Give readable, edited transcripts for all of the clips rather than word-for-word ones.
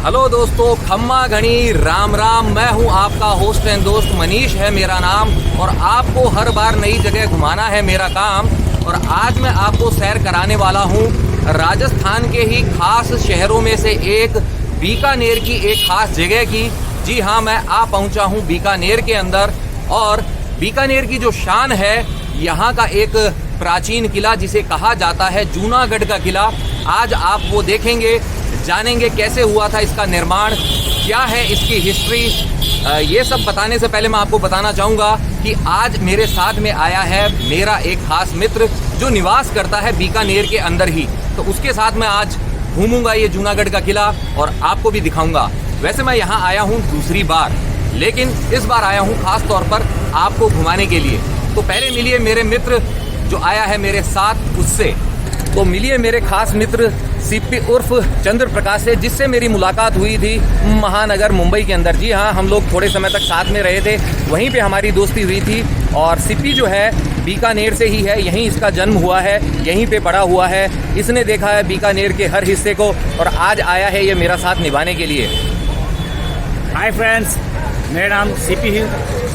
Hello दोस्तों, खम्मा घनी राम राम। मैं हूं आपका होस्ट एंड दोस्त, मनीष है मेरा नाम, और आपको हर बार नई जगह घुमाना है मेरा काम। और आज मैं आपको सैर कराने वाला हूं राजस्थान के ही खास शहरों में से एक बीकानेर की एक खास जगह की। जी हाँ, मैं आ पहुंचा हूं बीकानेर के अंदर। और बीकानेर की जो शान है, यहाँ का एक प्राचीन किला जिसे कहा जाता है जूनागढ़ का किला। आज आप वो देखेंगे, जानेंगे कैसे हुआ था इसका निर्माण, क्या है इसकी हिस्ट्री। ये सब बताने से पहले मैं आपको बताना चाहूँगा कि आज मेरे साथ में आया है मेरा एक खास मित्र जो निवास करता है बीकानेर के अंदर ही। तो उसके साथ मैं आज घूमूंगा ये जूनागढ़ का किला और आपको भी दिखाऊंगा। वैसे मैं यहाँ आया हूँ दूसरी बार, लेकिन इस बार आया हूँ खास तौर पर आपको घुमाने के लिए। तो पहले मिलिए मेरे मित्र जो आया है मेरे साथ, उससे। तो मिलिए मेरे खास मित्र सीपी उर्फ चंद्र प्रकाश से, जिससे मेरी मुलाकात हुई थी महानगर मुंबई के अंदर। जी हाँ, हम लोग थोड़े समय तक साथ में रहे थे, वहीं पे हमारी दोस्ती हुई थी। और सीपी जो है बीकानेर से ही है, यहीं इसका जन्म हुआ है, यहीं पे बड़ा हुआ है। इसने देखा है बीकानेर के हर हिस्से को और आज आया है ये मेरा साथ निभाने के लिए। हाय फ्रेंड्स, मेरा नाम सीपी है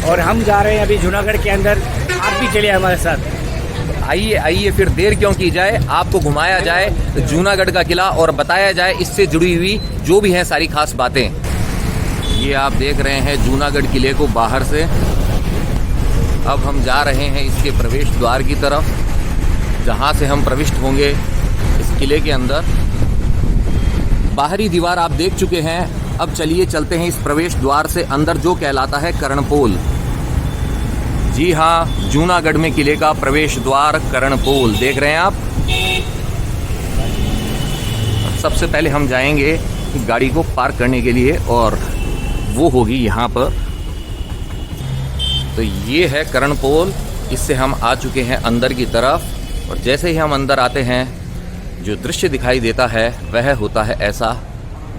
और हम जा रहे हैं अभी जूनागढ़ के अंदर। आप भी चलिए हमारे साथ। आइए आइए, फिर देर क्यों की जाए, आपको घुमाया जाए जूनागढ़ का किला और बताया जाए इससे जुड़ी हुई जो भी है सारी खास बातें। ये आप देख रहे हैं जूनागढ़ किले को बाहर से। अब हम जा रहे हैं इसके प्रवेश द्वार की तरफ, जहां से हम प्रविष्ट होंगे इस किले के अंदर। बाहरी दीवार आप देख चुके हैं, अब चलिए चलते हैं इस प्रवेश द्वार से अंदर, जो कहलाता है कर्णपोल। जी हाँ, जूनागढ़ में किले का प्रवेश द्वार कर्णपोल देख रहे हैं आप। सबसे पहले हम जाएंगे गाड़ी को पार्क करने के लिए और वो होगी यहाँ पर। तो ये है कर्णपोल, इससे हम आ चुके हैं अंदर की तरफ। और जैसे ही हम अंदर आते हैं जो दृश्य दिखाई देता है वह होता है ऐसा।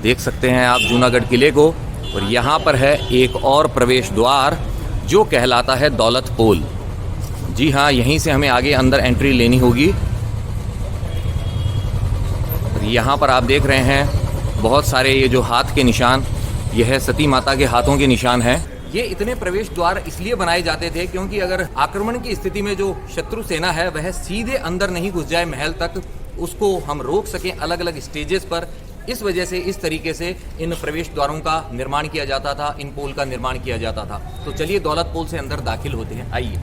देख सकते हैं आप जूनागढ़ किले को। और यहाँ पर है एक और प्रवेश द्वार जो कहलाता है दौलत पोल। जी हाँ, यहीं से हमें आगे अंदर एंट्री लेनी होगी। यहाँ पर आप देख रहे हैं बहुत सारे ये जो हाथ के निशान, यह है सती माता के हाथों के निशान हैं। ये इतने प्रवेश द्वार इसलिए बनाए जाते थे क्योंकि अगर आक्रमण की स्थिति में जो शत्रु सेना है वह सीधे अंदर नहीं घुस जाए महल तक, उसको हम रोक सकें अलग अलग स्टेजेस पर। इस वजह से इस तरीके से इन प्रवेश द्वारों का निर्माण किया जाता था, इन पोल का निर्माण किया जाता था। तो चलिए दौलत पोल से अंदर दाखिल होते हैं, आइए।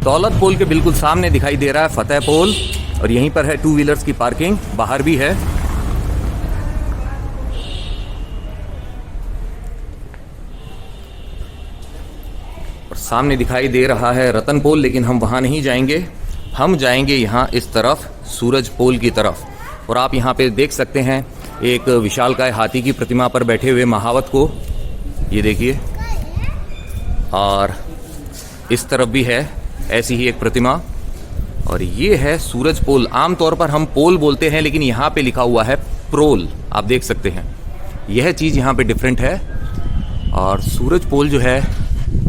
दौलत पोल के बिल्कुल सामने दिखाई दे रहा है फतेह पोल, और यहीं पर है 2 व्हीलर्स की पार्किंग, बाहर भी है। और सामने दिखाई दे रहा है रतन पोल, लेकिन हम वहां नहीं जाएंगे, हम जाएंगे यहाँ इस तरफ सूरज पोल की तरफ। और आप यहाँ पे देख सकते हैं एक विशालकाय हाथी की प्रतिमा पर बैठे हुए महावत को, ये देखिए। और इस तरफ भी है ऐसी ही एक प्रतिमा। और ये है सूरज पोल। आमतौर पर हम पोल बोलते हैं, लेकिन यहाँ पे लिखा हुआ है प्रोल, आप देख सकते हैं। यह चीज़ यहाँ पे डिफरेंट है। और सूरज पोल जो है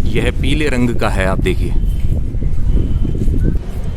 यह पीले रंग का है, आप देखिए।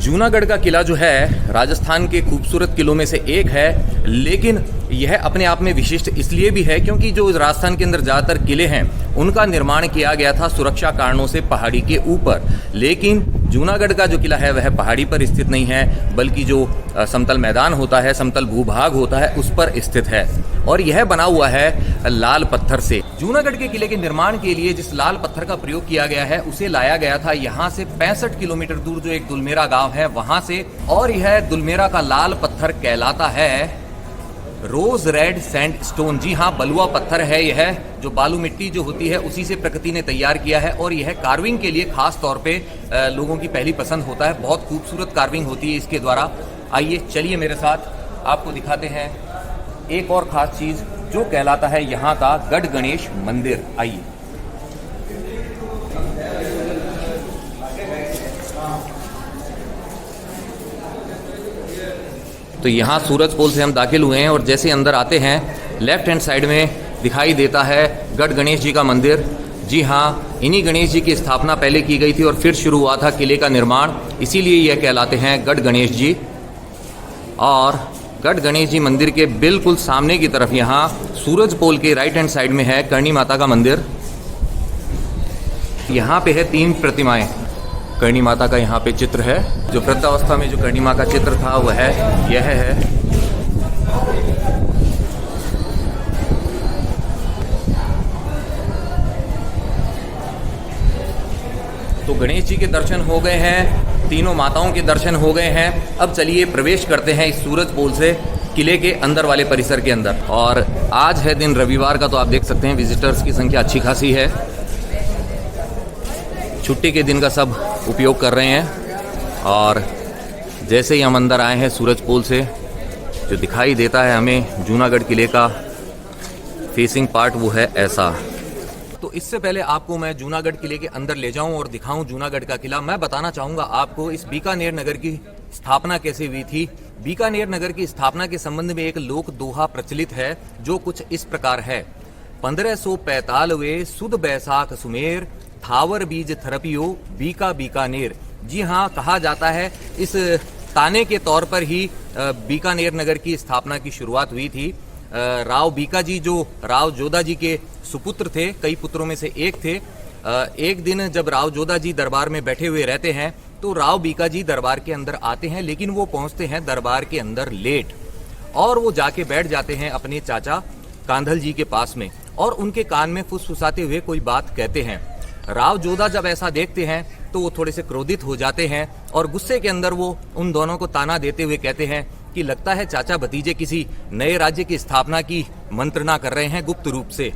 जूनागढ़ का किला जो है राजस्थान के खूबसूरत किलों में से एक है, लेकिन यह अपने आप में विशिष्ट इसलिए भी है क्योंकि जो राजस्थान के अंदर ज़्यादातर किले हैं उनका निर्माण किया गया था सुरक्षा कारणों से पहाड़ी के ऊपर। लेकिन जूनागढ़ का जो किला है वह पहाड़ी पर स्थित नहीं है, बल्कि जो समतल मैदान होता है, समतल भूभाग होता है, उस पर स्थित है। और यह बना हुआ है लाल पत्थर से। जूनागढ़ के किले के निर्माण के लिए जिस लाल पत्थर का प्रयोग किया गया है उसे लाया गया था यहाँ से 65 किलोमीटर दूर जो एक दुलमेरा गांव है वहां से। और यह दुलमेरा का लाल पत्थर कहलाता है रोज रेड सैंडस्टोन। जी हाँ, बलुआ पत्थर है यह, जो बालू मिट्टी जो होती है उसी से प्रकृति ने तैयार किया है। और यह कार्विंग के लिए खास तौर पे लोगों की पहली पसंद होता है। बहुत खूबसूरत कार्विंग होती है इसके द्वारा। आइए चलिए मेरे साथ, आपको दिखाते हैं एक और खास चीज जो कहलाता है यहाँ का गढ़ गणेश मंदिर। आइए। तो यहाँ सूरज पोल से हम दाखिल हुए हैं और जैसे अंदर आते हैं लेफ्ट हैंड साइड में दिखाई देता है गढ़ गणेश जी का मंदिर। जी हाँ, इन्हीं गणेश जी की स्थापना पहले की गई थी और फिर शुरू हुआ था किले का निर्माण, इसीलिए यह कहलाते हैं गढ़ गणेश जी। और गढ़ गणेश जी मंदिर के बिल्कुल सामने की तरफ यहाँ सूरज पोल के राइट हैंड साइड में है करणी माता का मंदिर। यहाँ पे है 3 प्रतिमाएं। करणी माता का यहाँ पे चित्र है। जो वृद्धावस्था में जो करणी माँ का चित्र था वह यह है। तो गणेश जी के दर्शन हो गए हैं, तीनों माताओं के दर्शन हो गए हैं। अब चलिए प्रवेश करते हैं इस सूरज पोल से किले के अंदर वाले परिसर के अंदर। और आज है दिन रविवार का, तो आप देख सकते हैं विजिटर्स की संख्या अच्छी खासी है। छुट्टी के दिन का सब उपयोग कर रहे हैं। और जैसे ही हम अंदर आए हैं सूरज पोल से, जो दिखाई देता है हमें जूनागढ़ किले का फेसिंग पार्ट, वो है ऐसा। तो इससे पहले आपको मैं जूनागढ़ किले के अंदर ले जाऊं और दिखाऊं जूनागढ़ का किला, मैं बताना चाहूंगा आपको इस बीकानेर नगर की स्थापना कैसे हुई थी। बीकानेर नगर की स्थापना के संबंध में एक लोक दोहा प्रचलित है, जो कुछ इस प्रकार है। 1545 सुद बैसाख सुमेर, थावर बीज थरपियो बीका बीकानेर। जी हाँ, कहा जाता है इस ताने के तौर पर ही बीकानेर नगर की स्थापना की शुरुआत हुई थी। राव बीका जी जो राव जोधा जी के सुपुत्र थे, कई पुत्रों में से एक थे। एक दिन जब राव जोधा जी दरबार में बैठे हुए रहते हैं तो राव बीका जी दरबार के अंदर आते हैं, लेकिन वो पहुंचते हैं दरबार के अंदर लेट, और वो जाके बैठ जाते हैं अपने चाचा कांधल जी के पास में, और उनके कान में फुसफुसाते हुए कोई बात कहते हैं। राव जोधा जब ऐसा देखते हैं तो वो थोड़े से क्रोधित हो जाते हैं, और गुस्से के अंदर वो उन दोनों को ताना देते हुए कहते हैं कि लगता है चाचा भतीजे किसी नए राज्य की स्थापना की मंत्रणा कर रहे हैं गुप्त रूप से।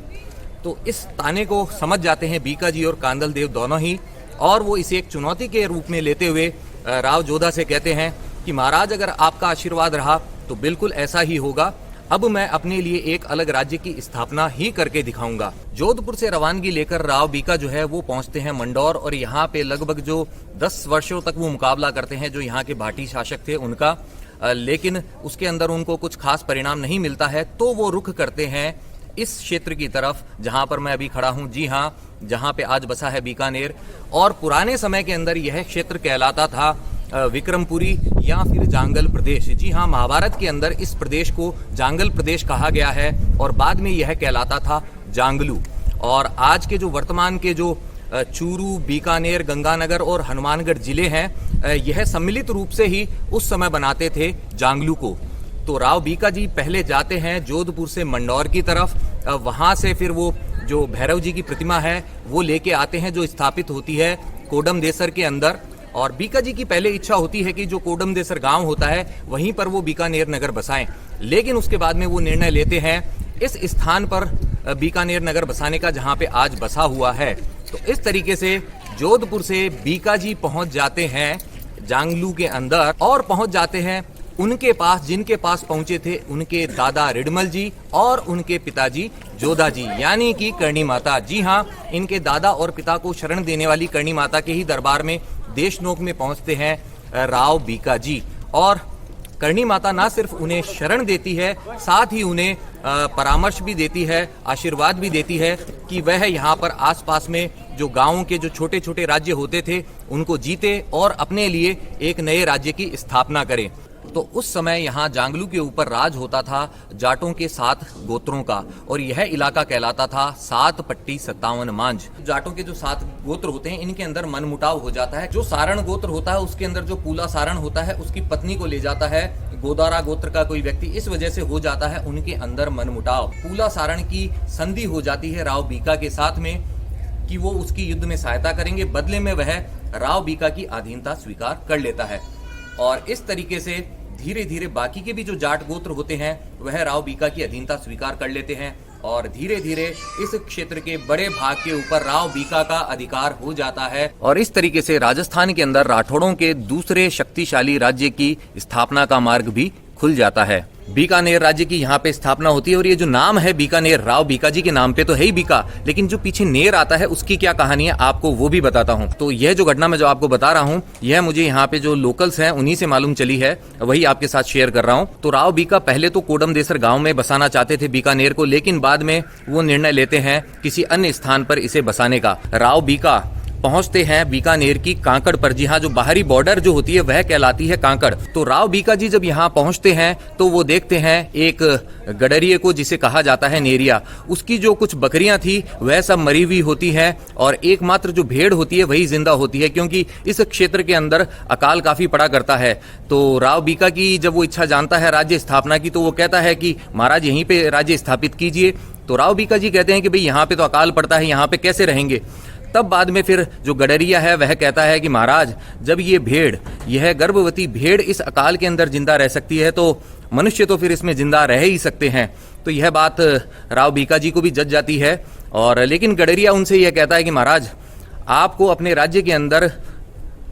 तो इस ताने को समझ जाते हैं बीका जी और कांदल देव दोनों ही, और वो इसे एक चुनौती के रूप में लेते हुए राव जोधा से कहते हैं कि महाराज, अगर आपका आशीर्वाद रहा तो बिल्कुल ऐसा ही होगा। अब मैं अपने लिए एक अलग राज्य की स्थापना ही करके दिखाऊंगा। जोधपुर से रवानगी लेकर राव बीका जो है वो पहुंचते हैं मंडौर, और यहाँ पे लगभग जो 10 वर्षों तक वो मुकाबला करते हैं जो यहाँ के भाटी शासक थे उनका, लेकिन उसके अंदर उनको कुछ खास परिणाम नहीं मिलता है। तो वो रुख करते हैं इस क्षेत्र की तरफ जहां पर मैं अभी खड़ा हूं। जी हां, जहां पे आज बसा है बीकानेर। और पुराने समय के अंदर यह क्षेत्र कहलाता था विक्रमपुरी या फिर जांगल प्रदेश। जी हां, महाभारत के अंदर इस प्रदेश को जांगल प्रदेश कहा गया है, और बाद में यह कहलाता था जांगलू। और आज के जो वर्तमान के जो चूरू, बीकानेर, गंगानगर और हनुमानगढ़ जिले हैं, यह सम्मिलित रूप से ही उस समय बनाते थे जांगलू को। तो राव बीका जी पहले जाते हैं जोधपुर से मंडौर की तरफ, वहां से फिर वो जो भैरव जी की प्रतिमा है वो लेके आते हैं, जो स्थापित होती है कोडमदेसर के अंदर। और बीका जी की पहले इच्छा होती है कि जो कोडमदेसर गांव होता है वहीं पर वो बीकानेर नगर बसाएं, लेकिन उसके बाद में वो निर्णय लेते हैं इस स्थान पर बीकानेर नगर बसाने का जहां पे आज बसा हुआ है। तो इस तरीके से जोधपुर से बीका जी पहुंच जाते हैं जांगलू के अंदर, और पहुंच जाते हैं उनके पास जिनके पास पहुंचे थे उनके दादा रिडमल जी और उनके पिताजी जोधा जी, यानी कि करणी माता। जी हाँ, इनके दादा और पिता को शरण देने वाली करणी माता के ही दरबार में देशनोक में पहुंचते हैं राव बीका जी। और करणी माता ना सिर्फ उन्हें शरण देती है, साथ ही उन्हें परामर्श भी देती है, आशीर्वाद भी देती है कि वह यहाँ पर आसपास में जो गांवों के जो छोटे छोटे राज्य होते थे उनको जीते और अपने लिए एक नए राज्य की स्थापना करें। तो उस समय यहाँ जांगलू के ऊपर राज होता था जाटों के 7 गोत्रों का, और यह इलाका कहलाता था 7 पट्टी 57 मांझ। जाटों के जो 7 गोत्र होते हैं इनके अंदर मनमुटाव हो जाता है। जो सारण गोत्र होता है उसके अंदर जो पूला सारण होता है उसकी पत्नी को ले जाता है गोदारा गोत्र का कोई व्यक्ति, इस वजह से हो जाता है उनके अंदर मनमुटाव। पूला सारण की संधि हो जाती है राव बीका के साथ में कि वो उसकी युद्ध में सहायता करेंगे, बदले में वह राव बीका की अधीनता स्वीकार कर लेता है। और इस तरीके से धीरे धीरे बाकी के भी जो जाट गोत्र होते हैं वह राव बीका की अधीनता स्वीकार कर लेते हैं, और धीरे धीरे इस क्षेत्र के बड़े भाग के ऊपर राव बीका का अधिकार हो जाता है। और इस तरीके से राजस्थान के अंदर राठौड़ों के दूसरे शक्तिशाली राज्य की स्थापना का मार्ग भी खुल जाता है। बीकानेर राज्य की यहाँ पे स्थापना होती है, और ये जो नाम है बीकानेर, राव बीका जी के नाम पे तो है ही बीका, लेकिन जो पीछे नेर आता है उसकी क्या कहानी है आपको वो भी बताता हूँ। तो यह जो घटना मैं जो आपको बता रहा हूँ यह मुझे यहाँ पे जो लोकल्स हैं उन्हीं से मालूम चली है, वही आपके साथ शेयर कर रहा हूँ। तो राव बीका पहले तो कोडमदेसर गाँव में बसाना चाहते थे बीकानेर को, लेकिन बाद में वो निर्णय लेते हैं किसी अन्य स्थान पर इसे बसाने का। राव बीका पहुंचते हैं बीकानेर की कांकड़ पर। जी हाँ, जो बाहरी बॉर्डर जो होती है वह कहलाती है कांकड़। तो राव बीका जी जब यहाँ पहुंचते हैं तो वो देखते हैं एक गडरिये को जिसे कहा जाता है नेरिया। उसकी जो कुछ बकरियां थी वह सब मरी हुई होती हैं और एकमात्र जो भेड़ होती है वही जिंदा होती है, क्योंकि इस क्षेत्र के अंदर अकाल काफी पड़ा करता है। तो राव बीका की जब वो इच्छा जानता है राज्य स्थापना की, तो वो कहता है कि महाराज यहीं पे राज्य स्थापित कीजिए। तो राव बीका जी कहते हैं कि भाई यहाँ पे तो अकाल पड़ता है, यहाँ पे कैसे रहेंगे। तब बाद में फिर जो गडरिया है वह कहता है कि महाराज जब ये भेड़, यह गर्भवती भेड़ इस अकाल के अंदर जिंदा रह सकती है तो मनुष्य तो फिर इसमें जिंदा रह ही सकते हैं। तो यह बात राव बीका जी को भी जच जाती है। और लेकिन गडरिया उनसे यह कहता है कि महाराज आपको अपने राज्य के अंदर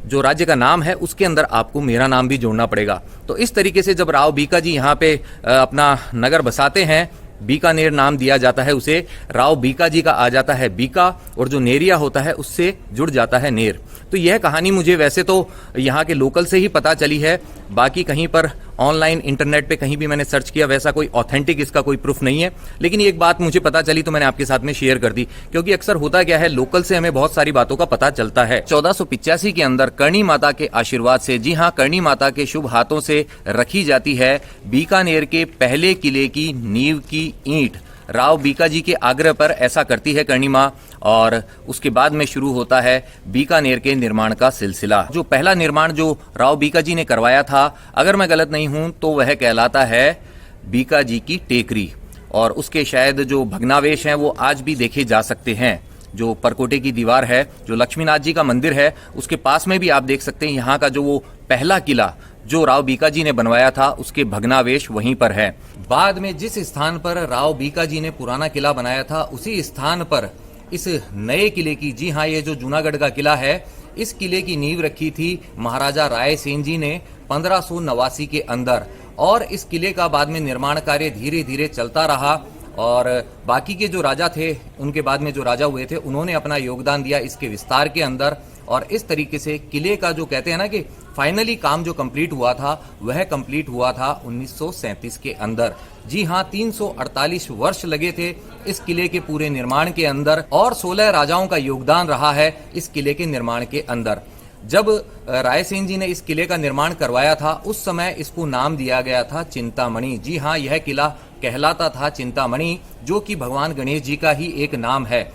जो राज्य का नाम है उसके अंदर आपको मेरा नाम भी जोड़ना पड़ेगा। तो इस तरीके से जब राव बीका जी यहाँ पे अपना नगर बसाते हैं, बीकानेर नाम दिया जाता है उसे। राव बीका जी का आ जाता है बीका और जो नेरिया होता है उससे जुड़ जाता है नेर। तो यह कहानी मुझे वैसे तो यहाँ के लोकल से ही पता चली है, बाकी कहीं पर ऑनलाइन इंटरनेट पे कहीं भी मैंने सर्च किया वैसा कोई ऑथेंटिक इसका कोई प्रूफ नहीं है। लेकिन एक बात मुझे पता चली तो मैंने आपके साथ में शेयर कर दी, क्योंकि अक्सर होता क्या है लोकल से हमें बहुत सारी बातों का पता चलता है। 1485 के अंदर करणी माता के आशीर्वाद से, जी हाँ, करणी माता के शुभ हाथों से रखी जाती है बीकानेर के पहले किले की नींव की ईंट। राव बीका जी के आग्रह पर ऐसा करती है करणी माँ और उसके बाद में शुरू होता है बीकानेर के निर्माण का सिलसिला। जो पहला निर्माण जो राव बीका जी ने करवाया था, अगर मैं गलत नहीं हूं तो वह कहलाता है बीका जी की टेकरी। और उसके शायद जो भग्नावेश हैं वो आज भी देखे जा सकते हैं। जो परकोटे की दीवार है, जो लक्ष्मीनाथ जी का मंदिर है, उसके पास में भी आप देख सकते हैं यहाँ का जो वो पहला किला जो राव बीका जी ने बनवाया था उसके भग्नावेश वहीं पर है। बाद में जिस स्थान पर राव बीका जी ने पुराना किला बनाया था उसी स्थान पर इस नए किले की, जी हाँ, ये जो जूनागढ़ का किला है, इस किले की नींव रखी थी महाराजा रायसेन जी ने 1589 के अंदर। और इस किले का बाद में निर्माण कार्य धीरे धीरे चलता रहा और बाकी के जो राजा थे, उनके बाद में जो राजा हुए थे, उन्होंने अपना योगदान दिया इसके विस्तार के अंदर। और इस तरीके से किले का जो कहते हैं ना कि फाइनली काम जो कंप्लीट हुआ था वह कंप्लीट हुआ था 1937 के अंदर। जी हाँ, 348 वर्ष लगे थे इस किले के पूरे निर्माण के अंदर और 16 राजाओं का योगदान रहा है इस किले के निर्माण के अंदर। जब रायसेन जी ने इस किले का निर्माण करवाया था उस समय इसको नाम दिया गया था चिंतामणि। जी हाँ, यह किला कहलाता था चिंतामणि, जो कि भगवान गणेश जी का ही एक नाम है।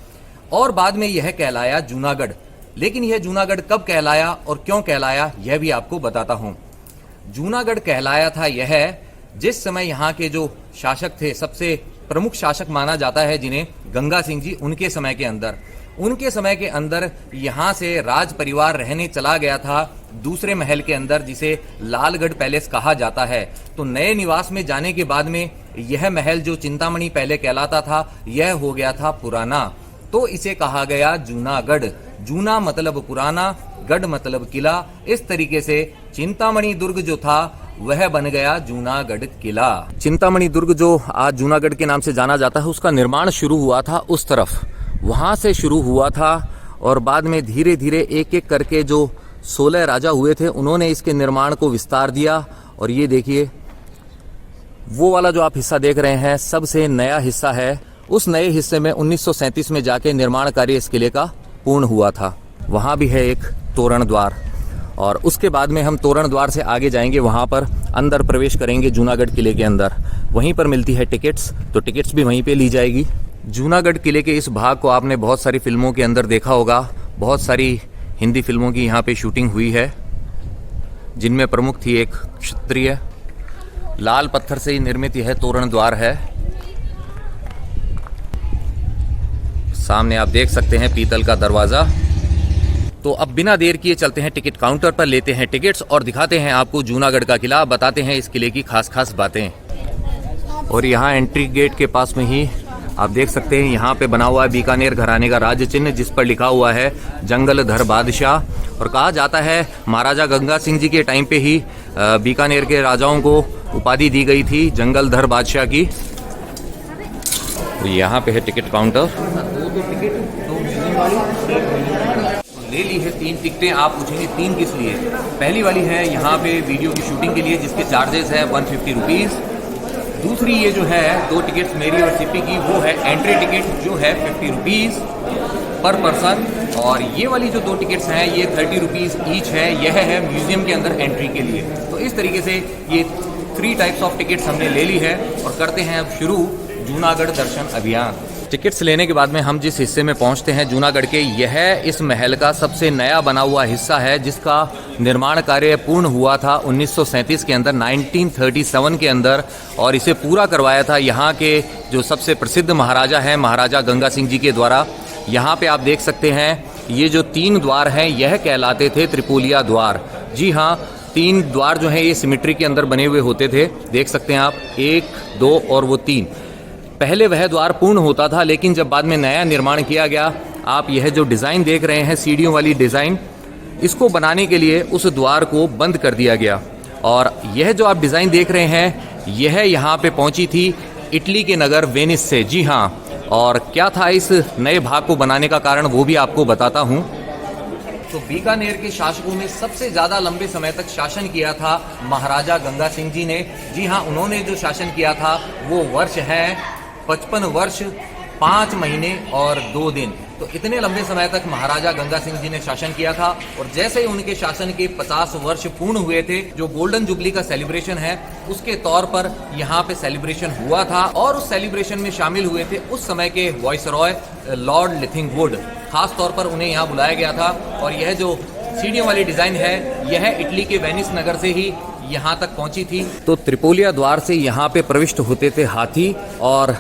और बाद में यह कहलाया जूनागढ़। लेकिन यह जूनागढ़ कब कहलाया और क्यों कहलाया यह भी आपको बताता हूं। जूनागढ़ कहलाया था यह जिस समय यहाँ के जो शासक थे, सबसे प्रमुख शासक माना जाता है जिन्हें गंगा सिंह जी, उनके समय के अंदर यहाँ से राज परिवार रहने चला गया था दूसरे महल के अंदर जिसे लालगढ़ पैलेस कहा जाता है। तो नए निवास में जाने के बाद में यह महल जो चिंतामणि पहले कहलाता था यह हो गया था पुराना, तो इसे कहा गया जूनागढ़। जूना मतलब पुराना, गढ़ मतलब किला। इस तरीके से चिंतामणि दुर्ग जो था वह बन गया जूनागढ़ किला। चिंतामणि दुर्ग जो आज जूनागढ़ के नाम से जाना जाता है उसका निर्माण शुरू हुआ था उस तरफ, वहां से शुरू हुआ था और बाद में धीरे धीरे एक एक करके जो 16 राजा हुए थे उन्होंने इसके निर्माण को विस्तार दिया। और ये देखिए वो वाला जो आप हिस्सा देख रहे हैं सबसे नया हिस्सा है। उस नए हिस्से में 1937 में जाके निर्माण कार्य इस किले का पूर्ण हुआ था। वहाँ भी है एक तोरण द्वार और उसके बाद में हम तोरण द्वार से आगे जाएंगे, वहाँ पर अंदर प्रवेश करेंगे जूनागढ़ किले के अंदर। वहीं पर मिलती है टिकट्स, तो टिकट्स भी वहीं पे ली जाएगी। जूनागढ़ किले के इस भाग को आपने बहुत सारी फिल्मों के अंदर देखा होगा। बहुत सारी हिंदी फिल्मों की यहाँ पे शूटिंग हुई है जिनमें प्रमुख थी एक क्षत्रिय। लाल पत्थर से ही निर्मित यह तोरण द्वार है। सामने आप देख सकते हैं पीतल का दरवाजा। तो अब बिना देर किए चलते हैं टिकट काउंटर पर, लेते हैं टिकट्स और दिखाते हैं आपको जूनागढ़ का किला, बताते हैं इस किले की खास खास बातें। और यहाँ एंट्री गेट के पास में ही आप देख सकते हैं यहाँ पे बना हुआ है बीकानेर घराने का राज्य चिन्ह, जिस पर लिखा हुआ है जंगलधर बादशाह। और कहा जाता है महाराजा गंगा सिंह जी के टाइम पे ही बीकानेर के राजाओं को उपाधि दी गई थी जंगलधर बादशाह की। यहाँ पे है टिकट काउंटर। दो टिकट, दो ले ली है। 3 टिकटें। आप पूछेंगे 3 किस लिए? पहली वाली है यहाँ पे वीडियो की शूटिंग के लिए जिसके चार्जेस है 150 रुपीज़। दूसरी ये जो है 2 टिकट्स मेरी और सिप्पी की, वो है एंट्री टिकट जो है 50 रुपीज़। पर पर्सन। और ये वाली जो 2 टिकट्स हैं ये 30 रुपीज़ ईच है। यह है म्यूज़ियम के अंदर एंट्री के लिए। तो इस तरीके से ये 3 टाइप्स ऑफ टिकट्स हमने ले ली है और करते हैं अब शुरू जूनागढ़ दर्शन अभियान। टिकट्स लेने के बाद में हम जिस हिस्से में पहुंचते हैं जूनागढ़ के, यह इस महल का सबसे नया बना हुआ हिस्सा है जिसका निर्माण कार्य पूर्ण हुआ था 1937 के अंदर, 1937 के अंदर। और इसे पूरा करवाया था यहाँ के जो सबसे प्रसिद्ध महाराजा हैं, महाराजा गंगा सिंह जी के द्वारा। यहाँ पे आप देख सकते हैं ये जो 3 द्वार हैं यह कहलाते थे त्रिपोलिया द्वार। जी हाँ, 3 द्वार जो हैं ये सिमेट्री के अंदर बने हुए होते थे। देख सकते हैं आप, 1, 2 और वो 3। पहले वह द्वार पूर्ण होता था, लेकिन जब बाद में नया निर्माण किया गया, आप यह जो डिज़ाइन देख रहे हैं सीढ़ियों वाली डिज़ाइन, इसको बनाने के लिए उस द्वार को बंद कर दिया गया। और यह जो आप डिज़ाइन देख रहे हैं यह यहाँ पे पहुँची थी इटली के नगर वेनिस से। जी हाँ, और क्या था इस नए भाग को बनाने का कारण वो भी आपको बताता हूँ। तो बीकानेर के शासकों में सबसे ज़्यादा लंबे समय तक शासन किया था महाराजा गंगा सिंह जी ने। जी हाँ, उन्होंने जो शासन किया था वो वर्ष है 55 वर्ष 5 महीने और 2 दिन। तो इतने लंबे समय तक महाराजा गंगा सिंह जी ने शासन किया था। और जैसे ही उनके शासन के 50 वर्ष पूर्ण हुए थे, जो गोल्डन जुबली का सेलिब्रेशन है उसके तौर पर यहाँ पे सेलिब्रेशन हुआ था। और उस सेलिब्रेशन में शामिल हुए थे उस समय के वाइसरॉय लॉर्ड लिथिंगवुड, खास तौर पर उन्हें यहाँ बुलाया गया था। और यह जो सीढ़ियों वाली डिज़ाइन है यह इटली के वेनिस नगर से ही यहाँ तक पहुँची थी। तो त्रिपोलिया द्वार से यहाँ पे प्रविष्ट होते थे हाथी और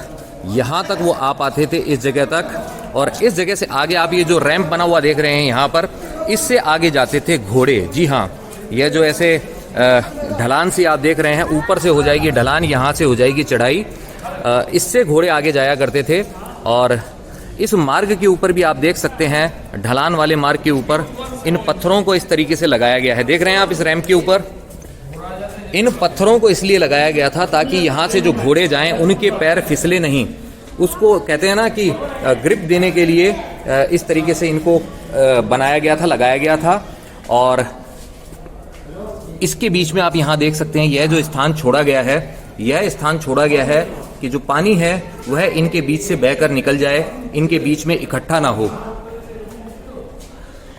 यहाँ तक वो आ पाते थे इस जगह तक। और इस जगह से आगे आप ये जो रैंप बना हुआ देख रहे हैं यहाँ पर, इससे आगे जाते थे घोड़े। जी हाँ, यह जो ऐसे ढलान सी आप देख रहे हैं, ऊपर से हो जाएगी ढलान, यहाँ से हो जाएगी चढ़ाई, इससे घोड़े आगे जाया करते थे। और इस मार्ग के ऊपर भी आप देख सकते हैं, ढलान वाले मार्ग के ऊपर इन पत्थरों को इस तरीके से लगाया गया है। देख रहे हैं आप इस रैंप के ऊपर इन पत्थरों को इसलिए लगाया गया था ताकि यहाँ से जो घोड़े जाएं उनके पैर फिसले नहीं। उसको कहते हैं ना कि ग्रिप देने के लिए इस तरीके से इनको बनाया गया था, लगाया गया था। और इसके बीच में आप यहाँ देख सकते हैं यह जो स्थान छोड़ा गया है, यह स्थान छोड़ा गया है कि जो पानी है वह इनके बीच से बहकर निकल जाए, इनके बीच में इकट्ठा ना हो।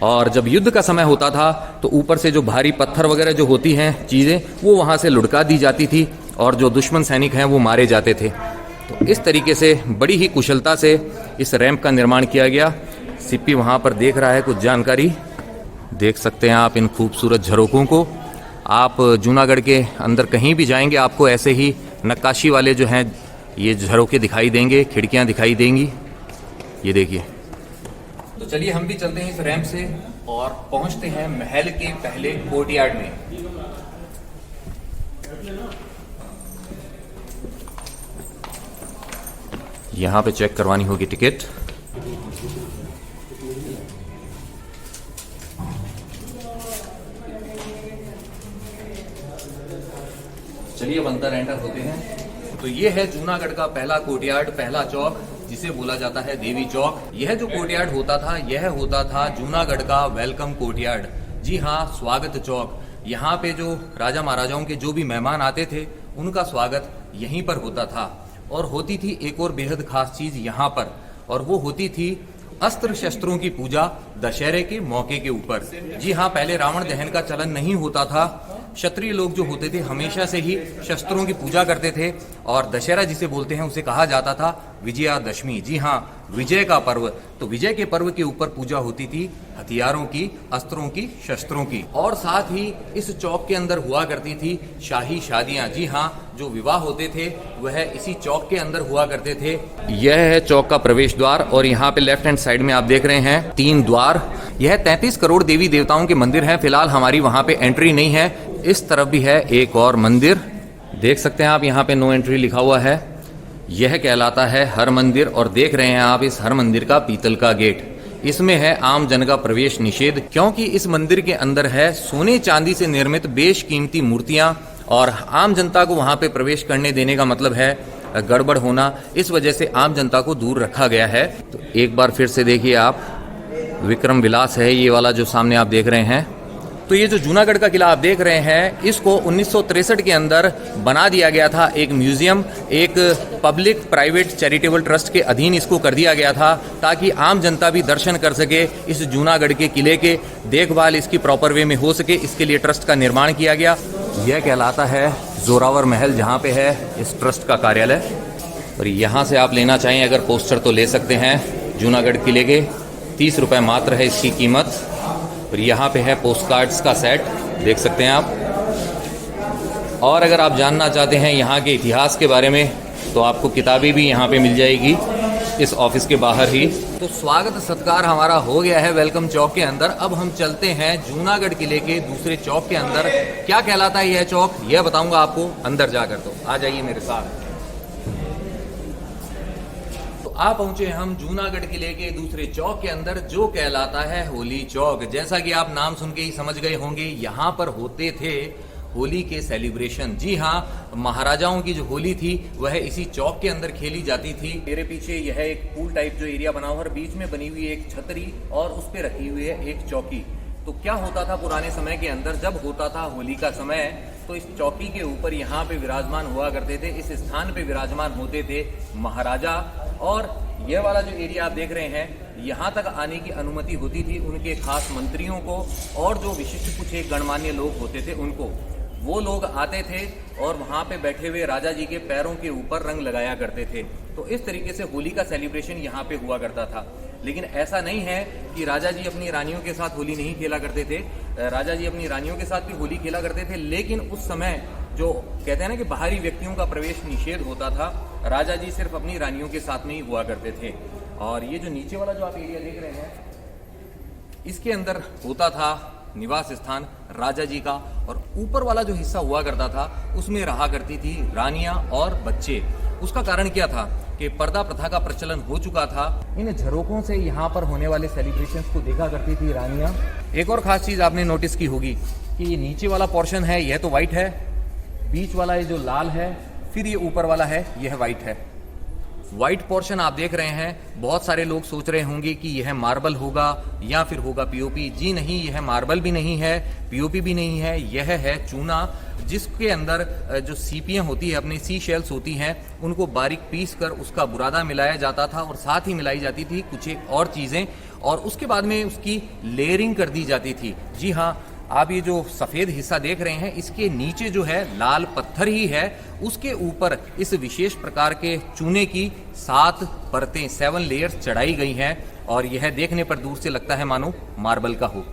और जब युद्ध का समय होता था तो ऊपर से जो भारी पत्थर वगैरह जो होती हैं चीज़ें, वो वहाँ से लुढ़का दी जाती थी और जो दुश्मन सैनिक हैं वो मारे जाते थे। तो इस तरीके से बड़ी ही कुशलता से इस रैंप का निर्माण किया गया। सिप्पी वहाँ पर देख रहा है कुछ जानकारी। देख सकते हैं आप इन खूबसूरत झरोकों को। आप जूनागढ़ के अंदर कहीं भी जाएंगे आपको ऐसे ही नक्काशी वाले जो हैं ये झरोके दिखाई देंगे, खिड़कियाँ दिखाई देंगी। ये देखिए। तो चलिए हम भी चलते हैं इस रैंप से और पहुंचते हैं महल के पहले कोर्टयार्ड में। यहाँ पे चेक करवानी होगी टिकट। चलिए अब अंदर एंटर होते हैं। तो ये है जूनागढ़ का पहला कोर्टयार्ड, पहला चौक जिसे बोला जाता है देवी चौक। यह जो कोर्टयार्ड होता था यह होता था जूनागढ़ का वेलकम कोर्टयार्ड। जी हाँ, स्वागत चौक। यहाँ पे जो राजा महाराजाओं के जो भी मेहमान आते थे उनका स्वागत यहीं पर होता था। और होती थी एक और बेहद खास चीज यहाँ पर, और वो होती थी अस्त्र शस्त्रों की पूजा दशहरे के मौके के ऊपर। जी हाँ, पहले रावण दहन का चलन नहीं होता था। क्षत्रिय लोग जो होते थे हमेशा से ही शस्त्रों की पूजा करते थे। और दशहरा जिसे बोलते हैं उसे कहा जाता था विजयादशमी। जी हाँ, विजय का पर्व। तो विजय के पर्व के ऊपर पूजा होती थी हथियारों की, अस्त्रों की, शस्त्रों की। और साथ ही इस चौक के अंदर हुआ करती थी शाही शादियां। जी हाँ, जो विवाह होते थे वह इसी चौक के अंदर हुआ करते थे। यह है चौक का प्रवेश द्वार और यहाँ पे लेफ्ट हैंड साइड में आप देख रहे हैं 3 द्वार। यह 33 करोड़ देवी देवताओं के मंदिर हैं। फिलहाल हमारी वहाँ पे एंट्री नहीं है। इस तरफ भी है एक और मंदिर, देख सकते हैं आप, यहाँ पे नो एंट्री लिखा हुआ है। यह कहलाता है हर मंदिर। और देख रहे हैं आप इस हर मंदिर का पीतल का गेट। इसमें है आम जन का प्रवेश निषेध, क्योंकि इस मंदिर के अंदर है सोने चांदी से निर्मित बेशकीमती मूर्तियां और आम जनता को वहां पे प्रवेश करने देने का मतलब है गड़बड़ होना। इस वजह से आम जनता को दूर रखा गया है। तो एक बार फिर से देखिए आप, विक्रम विलास है ये वाला जो सामने आप देख रहे हैं। तो ये जो जूनागढ़ का किला आप देख रहे हैं, इसको 1963 के अंदर बना दिया गया था। एक म्यूजियम, एक पब्लिक प्राइवेट चैरिटेबल ट्रस्ट के अधीन इसको कर दिया गया था, ताकि आम जनता भी दर्शन कर सके। इस जूनागढ़ के किले के देखभाल इसकी प्रॉपर वे में हो सके, इसके लिए ट्रस्ट का निर्माण किया गया। यह कहलाता है जोरावर महल, जहाँ पे है इस ट्रस्ट का कार्यालय। और यहाँ से आप लेना चाहें अगर पोस्टर तो ले सकते हैं जूनागढ़ किले के। 30 रुपये मात्र है इसकी कीमत। और यहाँ पे है पोस्ट कार्ड्स का सेट, देख सकते हैं आप। और अगर आप जानना चाहते हैं यहाँ के इतिहास के बारे में, तो आपको किताबें भी यहाँ पे मिल जाएगी इस ऑफिस के बाहर ही। तो स्वागत सत्कार हमारा हो गया है वेलकम चौक के अंदर। अब हम चलते हैं जूनागढ़ किले के दूसरे चौक के अंदर। क्या कहलाता है यह चौक, यह बताऊंगा आपको अंदर जाकर। तो आ जाइए मेरे साथ। आ पहुंचे हम जूनागढ़ किले के दूसरे चौक के अंदर, जो कहलाता है होली चौक। जैसा कि आप नाम सुन के ही समझ गए होंगे, यहाँ पर होते थे होली के सेलिब्रेशन। जी हाँ, महाराजाओं की जो होली थी वह इसी चौक के अंदर खेली जाती थी। मेरे पीछे यह एक पूल टाइप जो एरिया बना हुआ है, बीच में बनी हुई एक छतरी और उस पे रखी हुई है एक चौकी। तो क्या होता था पुराने समय के अंदर, जब होता था होली का समय, तो इस चौकी के ऊपर यहाँ पे विराजमान हुआ करते थे, इस स्थान पे विराजमान होते थे महाराजा। और यह वाला जो एरिया आप देख रहे हैं, यहाँ तक आने की अनुमति होती थी उनके खास मंत्रियों को, और जो विशिष्ट कुछ एक गणमान्य लोग होते थे उनको। वो लोग आते थे और वहाँ पे बैठे हुए राजा जी के पैरों के ऊपर रंग लगाया करते थे। तो इस तरीके से होली का सेलिब्रेशन यहाँ पे हुआ करता था। लेकिन ऐसा नहीं है कि राजा जी अपनी रानियों के साथ होली नहीं खेला करते थे। राजा जी अपनी रानियों के साथ भी होली खेला करते थे, लेकिन उस समय जो कहते हैं ना कि बाहरी व्यक्तियों का प्रवेश निषेध होता था, राजा जी सिर्फ अपनी रानियों के साथ में ही हुआ करते थे। और ये जो नीचे वाला जो आप एरिया देख रहे हैं, इसके अंदर होता था निवास स्थान राजा जी का, और ऊपर वाला जो हिस्सा हुआ करता था उसमें रहा करती थी रानियां और बच्चे। उसका कारण क्या था कि पर्दा प्रथा का प्रचलन हो चुका था। इन झरोकों से यहाँ पर होने वाले सेलिब्रेशंस को देखा करती थी रानियां। एक और खास चीज आपने नोटिस की होगी कि ये नीचे वाला पोर्शन है, यह तो व्हाइट है, बीच वाला ये जो लाल है, फिर ये ऊपर वाला है, यह व्हाइट है। व्हाइट पोर्शन आप देख रहे हैं, बहुत सारे लोग सोच रहे होंगे कि यह मार्बल होगा या फिर होगा पीओपी। जी नहीं, यह मार्बल भी नहीं है, पीओपी भी नहीं है, यह है चूना, जिसके अंदर जो सीपियां होती है, अपनी सी शेल्स होती हैं, उनको बारीक पीस कर उसका बुरादा मिलाया जाता था, और साथ ही मिलाई जाती थी कुछ एक और चीज़ें, और उसके बाद में उसकी लेयरिंग कर दी जाती थी। जी हाँ, आप ये जो सफ़ेद हिस्सा देख रहे हैं, इसके नीचे जो है लाल पत्थर ही है, उसके ऊपर इस विशेष प्रकार के चूने की 7 परतें, 7 लेयर्स चढ़ाई गई हैं, और यह देखने पर दूर से लगता है मानो मार्बल का हो।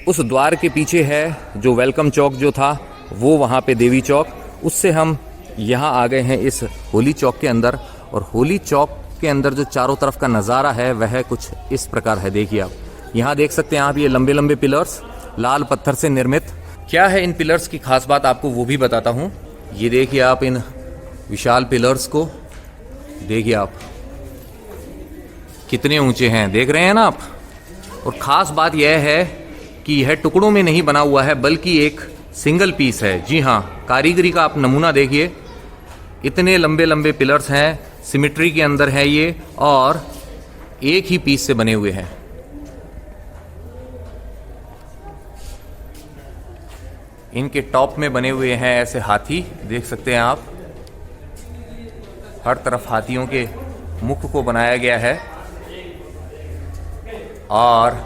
उस द्वार के पीछे है जो वेलकम चौक जो था, वो वहाँ पे देवी चौक। उससे हम यहाँ आ गए हैं इस होली चौक के अंदर, और होली चौक के अंदर जो चारों तरफ का नज़ारा है वह कुछ इस प्रकार है। देखिए आप यहाँ देख सकते हैं आप, ये लंबे लंबे पिलर्स लाल पत्थर से निर्मित। क्या है इन पिलर्स की खास बात, आपको वो भी बताता हूँ। ये देखिए आप इन विशाल पिलर्स को, देखिए आप कितने ऊंचे हैं, देख रहे हैं ना आप। और ख़ास बात यह है कि यह टुकड़ों में नहीं बना हुआ है, बल्कि एक सिंगल पीस है। जी हाँ, कारीगरी का आप नमूना देखिए, इतने लंबे लंबे पिलर्स हैं, सिमेट्री के अंदर है ये, और एक ही पीस से बने हुए हैं। इनके टॉप में बने हुए हैं ऐसे हाथी, देख सकते हैं आप। हर तरफ हाथियों के मुख को बनाया गया है। और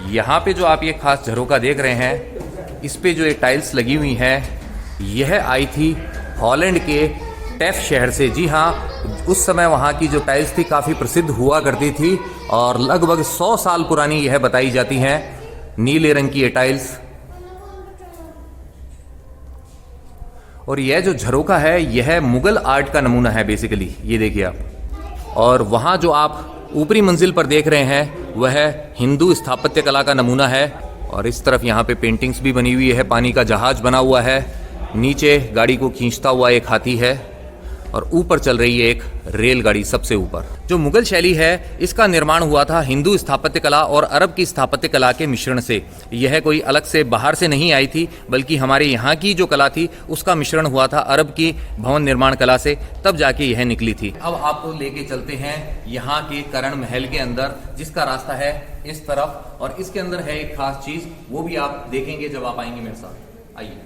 यहाँ पे जो आप ये खास झरोका देख रहे हैं, इस पे जो ये टाइल्स लगी हुई हैं, यह आई थी हॉलैंड के टेफ शहर से। जी हाँ, उस समय वहाँ की जो टाइल्स थी काफ़ी प्रसिद्ध हुआ करती थी, और लगभग 100 साल पुरानी यह बताई जाती हैं। नीले रंग की ये टाइल्स, और यह जो झरोका है यह मुगल आर्ट का नमूना है बेसिकली, ये देखिए आप। और वहाँ जो आप ऊपरी मंजिल पर देख रहे हैं वह हिंदू स्थापत्य कला का नमूना है। और इस तरफ यहाँ पे पेंटिंग्स भी बनी हुई है, पानी का जहाज बना हुआ है, नीचे गाड़ी को खींचता हुआ एक हाथी है। और ऊपर चल रही है एक रेलगाड़ी सबसे ऊपर। जो मुगल शैली है इसका निर्माण हुआ था हिंदू स्थापत्य कला और अरब की स्थापत्य कला के मिश्रण से। यह कोई अलग से बाहर से नहीं आई थी, बल्कि हमारे यहाँ की जो कला थी उसका मिश्रण हुआ था अरब की भवन निर्माण कला से, तब जाके यह निकली थी। अब आपको लेके चलते हैं यहाँ के करण महल के अंदर, जिसका रास्ता है इस तरफ, और इसके अंदर है एक खास चीज, वो भी आप देखेंगे जब आप आएंगे मेरे साथ। आइए।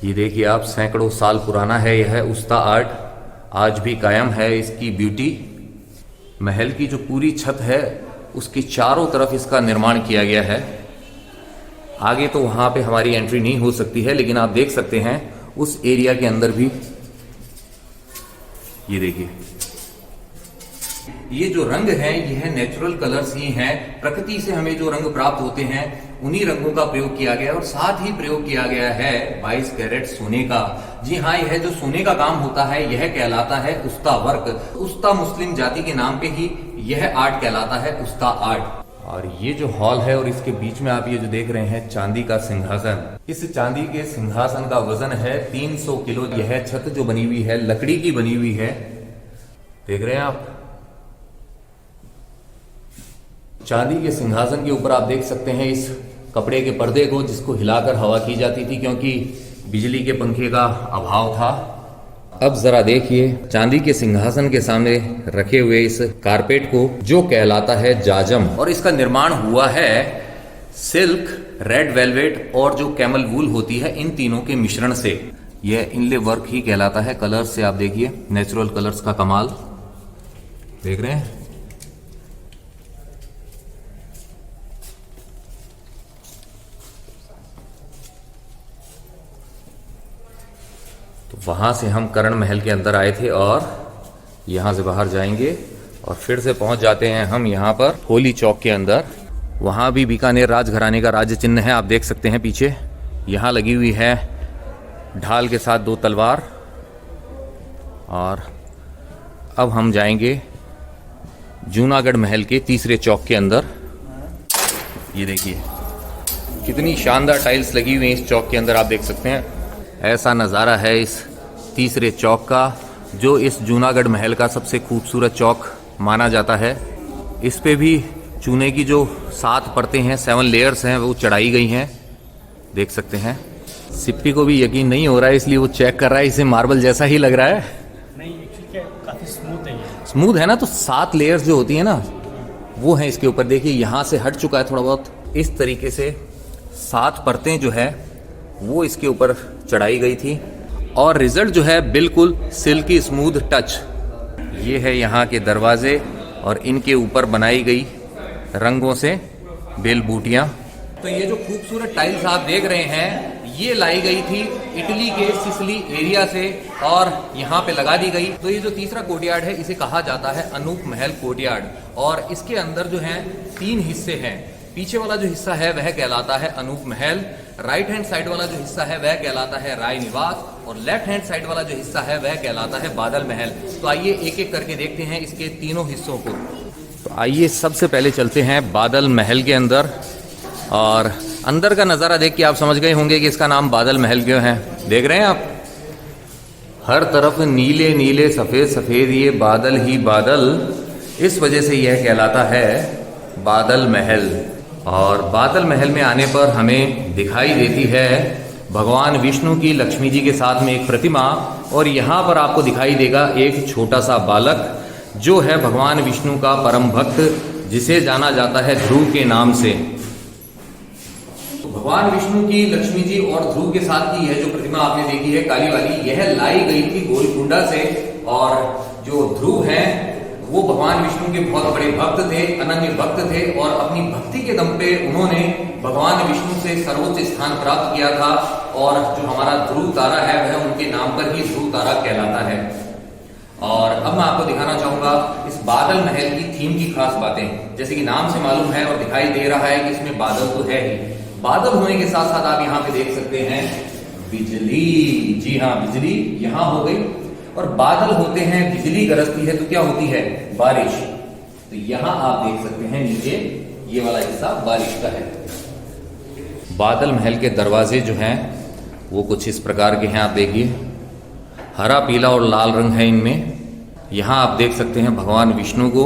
ये देखिए आप, सैकड़ों साल पुराना है यह उस्ता आर्ट, आज भी कायम है इसकी ब्यूटी। महल की जो पूरी छत है उसके चारों तरफ इसका निर्माण किया गया है। आगे तो वहां पे हमारी एंट्री नहीं हो सकती है, लेकिन आप देख सकते हैं उस एरिया के अंदर भी। ये देखिए, ये जो रंग है यह नेचुरल कलर्स ही हैं। प्रकृति से हमें जो रंग प्राप्त होते हैं उन्हीं रंगों का प्रयोग किया गया है, और साथ ही प्रयोग किया गया है 22 कैरेट सोने का। जी हाँ, यह जो सोने का काम होता है यह कहलाता है उस्ता वर्क। उस्ता मुस्लिम जाति के नाम पे ही यह आर्ट कहलाता है उस्ता आर्ट। और ये जो हॉल है और इसके बीच में आप ये जो देख रहे हैं चांदी का सिंहासन, इस चांदी के सिंहासन का वजन है 300 किलो। यह छत जो बनी हुई है लकड़ी की बनी हुई है, देख रहे हैं आप। चांदी के सिंहासन के ऊपर आप देख सकते हैं इस कपड़े के पर्दे को, जिसको हिलाकर हवा की जाती थी क्योंकि बिजली के पंखे का अभाव था। अब जरा देखिए चांदी के सिंहासन के सामने रखे हुए इस कारपेट को, जो कहलाता है जाजम, और इसका निर्माण हुआ है सिल्क, रेड वेलवेट और जो कैमल वूल होती है, इन तीनों के मिश्रण से। यह इनले वर्क ही कहलाता है। कलर्स से आप देखिए, नेचुरल कलर्स का कमाल देख रहे हैं। वहां से हम करण महल के अंदर आए थे और यहां से बाहर जाएंगे और फिर से पहुंच जाते हैं हम यहां पर होली चौक के अंदर। वहां भी बीकानेर राजघराने का राज्य चिन्ह है, आप देख सकते हैं पीछे। यहां लगी हुई है ढाल के साथ 2 तलवार। और अब हम जाएंगे जूनागढ़ महल के तीसरे चौक के अंदर। ये देखिए कितनी शानदार टाइल्स लगी हुई हैं इस चौक के अंदर, आप देख सकते हैं। ऐसा नज़ारा है इस तीसरे चौक का, जो इस जूनागढ़ महल का सबसे खूबसूरत चौक माना जाता है। इस पे भी चूने की जो 7 परतें हैं, 7 लेयर्स हैं, वो चढ़ाई गई हैं, देख सकते हैं। सिप्पी को भी यकीन नहीं हो रहा है, इसलिए वो चेक कर रहा है। इसे मार्बल जैसा ही लग रहा है। नहीं, एक्चुअली काफी स्मूथ है ये। स्मूथ है ना, तो 7 लेयर्स जो होती है ना, वो है इसके ऊपर। देखिए यहाँ से हट चुका है थोड़ा बहुत। इस तरीके से 7 परतें जो है वो इसके ऊपर चढ़ाई गई थी, और रिजल्ट जो है बिल्कुल सिल्की स्मूथ टच। ये है यहाँ के दरवाजे और इनके ऊपर बनाई गई रंगों से बेल बूटियाँ। तो ये जो खूबसूरत टाइल्स आप देख रहे हैं ये लाई गई थी इटली के सिसिली एरिया से और यहाँ पे लगा दी गई। तो ये जो तीसरा कोर्टयार्ड है इसे कहा जाता है अनूप महल कोर्टयार्ड, और इसके अंदर जो है 3 हिस्से हैं। पीछे वाला जो हिस्सा है वह कहलाता है अनूप महल, राइट हैंड साइड वाला जो हिस्सा है वह कहलाता है राय निवास, और लेफ्ट हैंड साइड वाला जो हिस्सा है वह कहलाता है बादल महल। तो आइए एक एक करके देखते हैं इसके तीनों हिस्सों को। तो आइए सबसे पहले चलते हैं बादल महल के अंदर, और अंदर का नज़ारा देख के आप समझ गए होंगे कि इसका नाम बादल महल क्यों है। देख रहे हैं आप, हर तरफ नीले नीले सफ़ेद सफ़ेद ये बादल ही बादल, इस वजह से यह कहलाता है बादल महल। और बादल महल में आने पर हमें दिखाई देती है भगवान विष्णु की लक्ष्मी जी के साथ में एक प्रतिमा, और यहाँ पर आपको दिखाई देगा एक छोटा सा बालक जो है भगवान विष्णु का परम भक्त, जिसे जाना जाता है ध्रुव के नाम से। तो भगवान विष्णु की लक्ष्मी जी और ध्रुव के साथ की यह जो प्रतिमा आपने देखी है काली वाली, यह लाई गई थी गोलकुंडा से। और जो ध्रुव है वो भगवान विष्णु के बहुत बड़े भक्त थे, अनन्य भक्त थे, और अपनी भक्ति के दम पे उन्होंने भगवान विष्णु से सर्वोच्च स्थान प्राप्त किया था। और जो हमारा ध्रुव तारा है वह उनके नाम पर ही ध्रुव तारा कहलाता है। और अब मैं आपको दिखाना चाहूंगा इस बादल महल की थीम की खास बातें। जैसे कि नाम से मालूम है और दिखाई दे रहा है कि इसमें बादल तो है ही। बादल होने के साथ साथ आप यहाँ पे देख सकते हैं बिजली। जी हाँ, बिजली यहाँ हो गई, और बादल होते हैं, बिजली गरजती है तो क्या होती है, बारिश। तो यहां आप देख सकते हैं नीचे ये वाला हिस्सा बारिश का है। बादल महल के दरवाजे जो हैं वो कुछ इस प्रकार के हैं। आप देखिए, हरा, पीला और लाल रंग है इनमें। यहाँ आप देख सकते हैं भगवान विष्णु को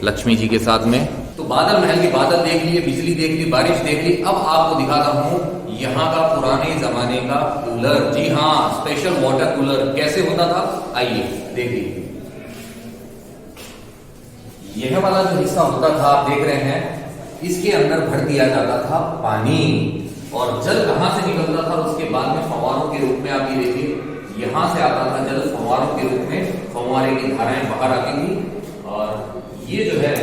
लक्ष्मी जी के साथ में। तो बादल महल के बादल देख लिए, बिजली देख ली, बारिश देख ली। अब आपको दिखाता हूँ यहाँ का पुराने जमाने का कूलर। जी हाँ, स्पेशल वाटर कूलर कैसे होता था, आइए देखिए। यह वाला जो हिस्सा होता था आप देख रहे हैं, इसके अंदर भर दिया जाता था पानी और जल कहां से निकलता था उसके बाद में फव्वारों के रूप में। आप ये देखिए, यहां से आता था जल फव्वारों के रूप में, फव्वारे की धाराएं बाहर आती थी और ये जो है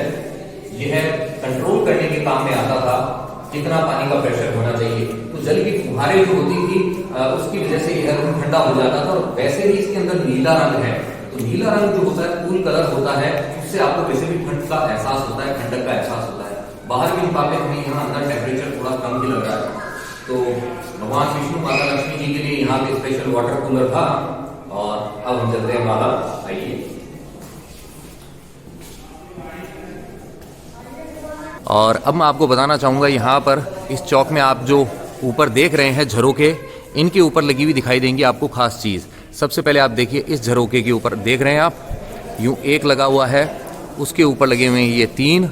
यह कंट्रोल करने के काम में आता था कितना पानी का प्रेशर होना चाहिए। तो जल की फुहारें जो होती थी उसकी वजह से यह रूम ठंडा हो जाता था। और वैसे भी इसके अंदर नीला रंग है, तो नीला रंग जो होता है कूल कलर होता है, उससे आपको वैसे भी ठंड का एहसास होता है, ठंडक का एहसास होता है। बाहर के मुकाबले हमें यहाँ अंदर टेम्परेचर थोड़ा कम ही लग रहा है। तो भगवान विष्णु, माता लक्ष्मी जी के लिए यहाँ पे स्पेशल वाटर कूलर था। और अब हम चलते हैं बाहर, आइए। और अब मैं आपको बताना चाहूँगा, यहाँ पर इस चौक में आप जो ऊपर देख रहे हैं झरोके, इनके ऊपर लगी हुई दिखाई देंगी आपको खास चीज़। सबसे पहले आप देखिए, इस झरोके के ऊपर देख रहे हैं आप, यूँ एक लगा हुआ है, उसके ऊपर लगे हुए हैं ये 3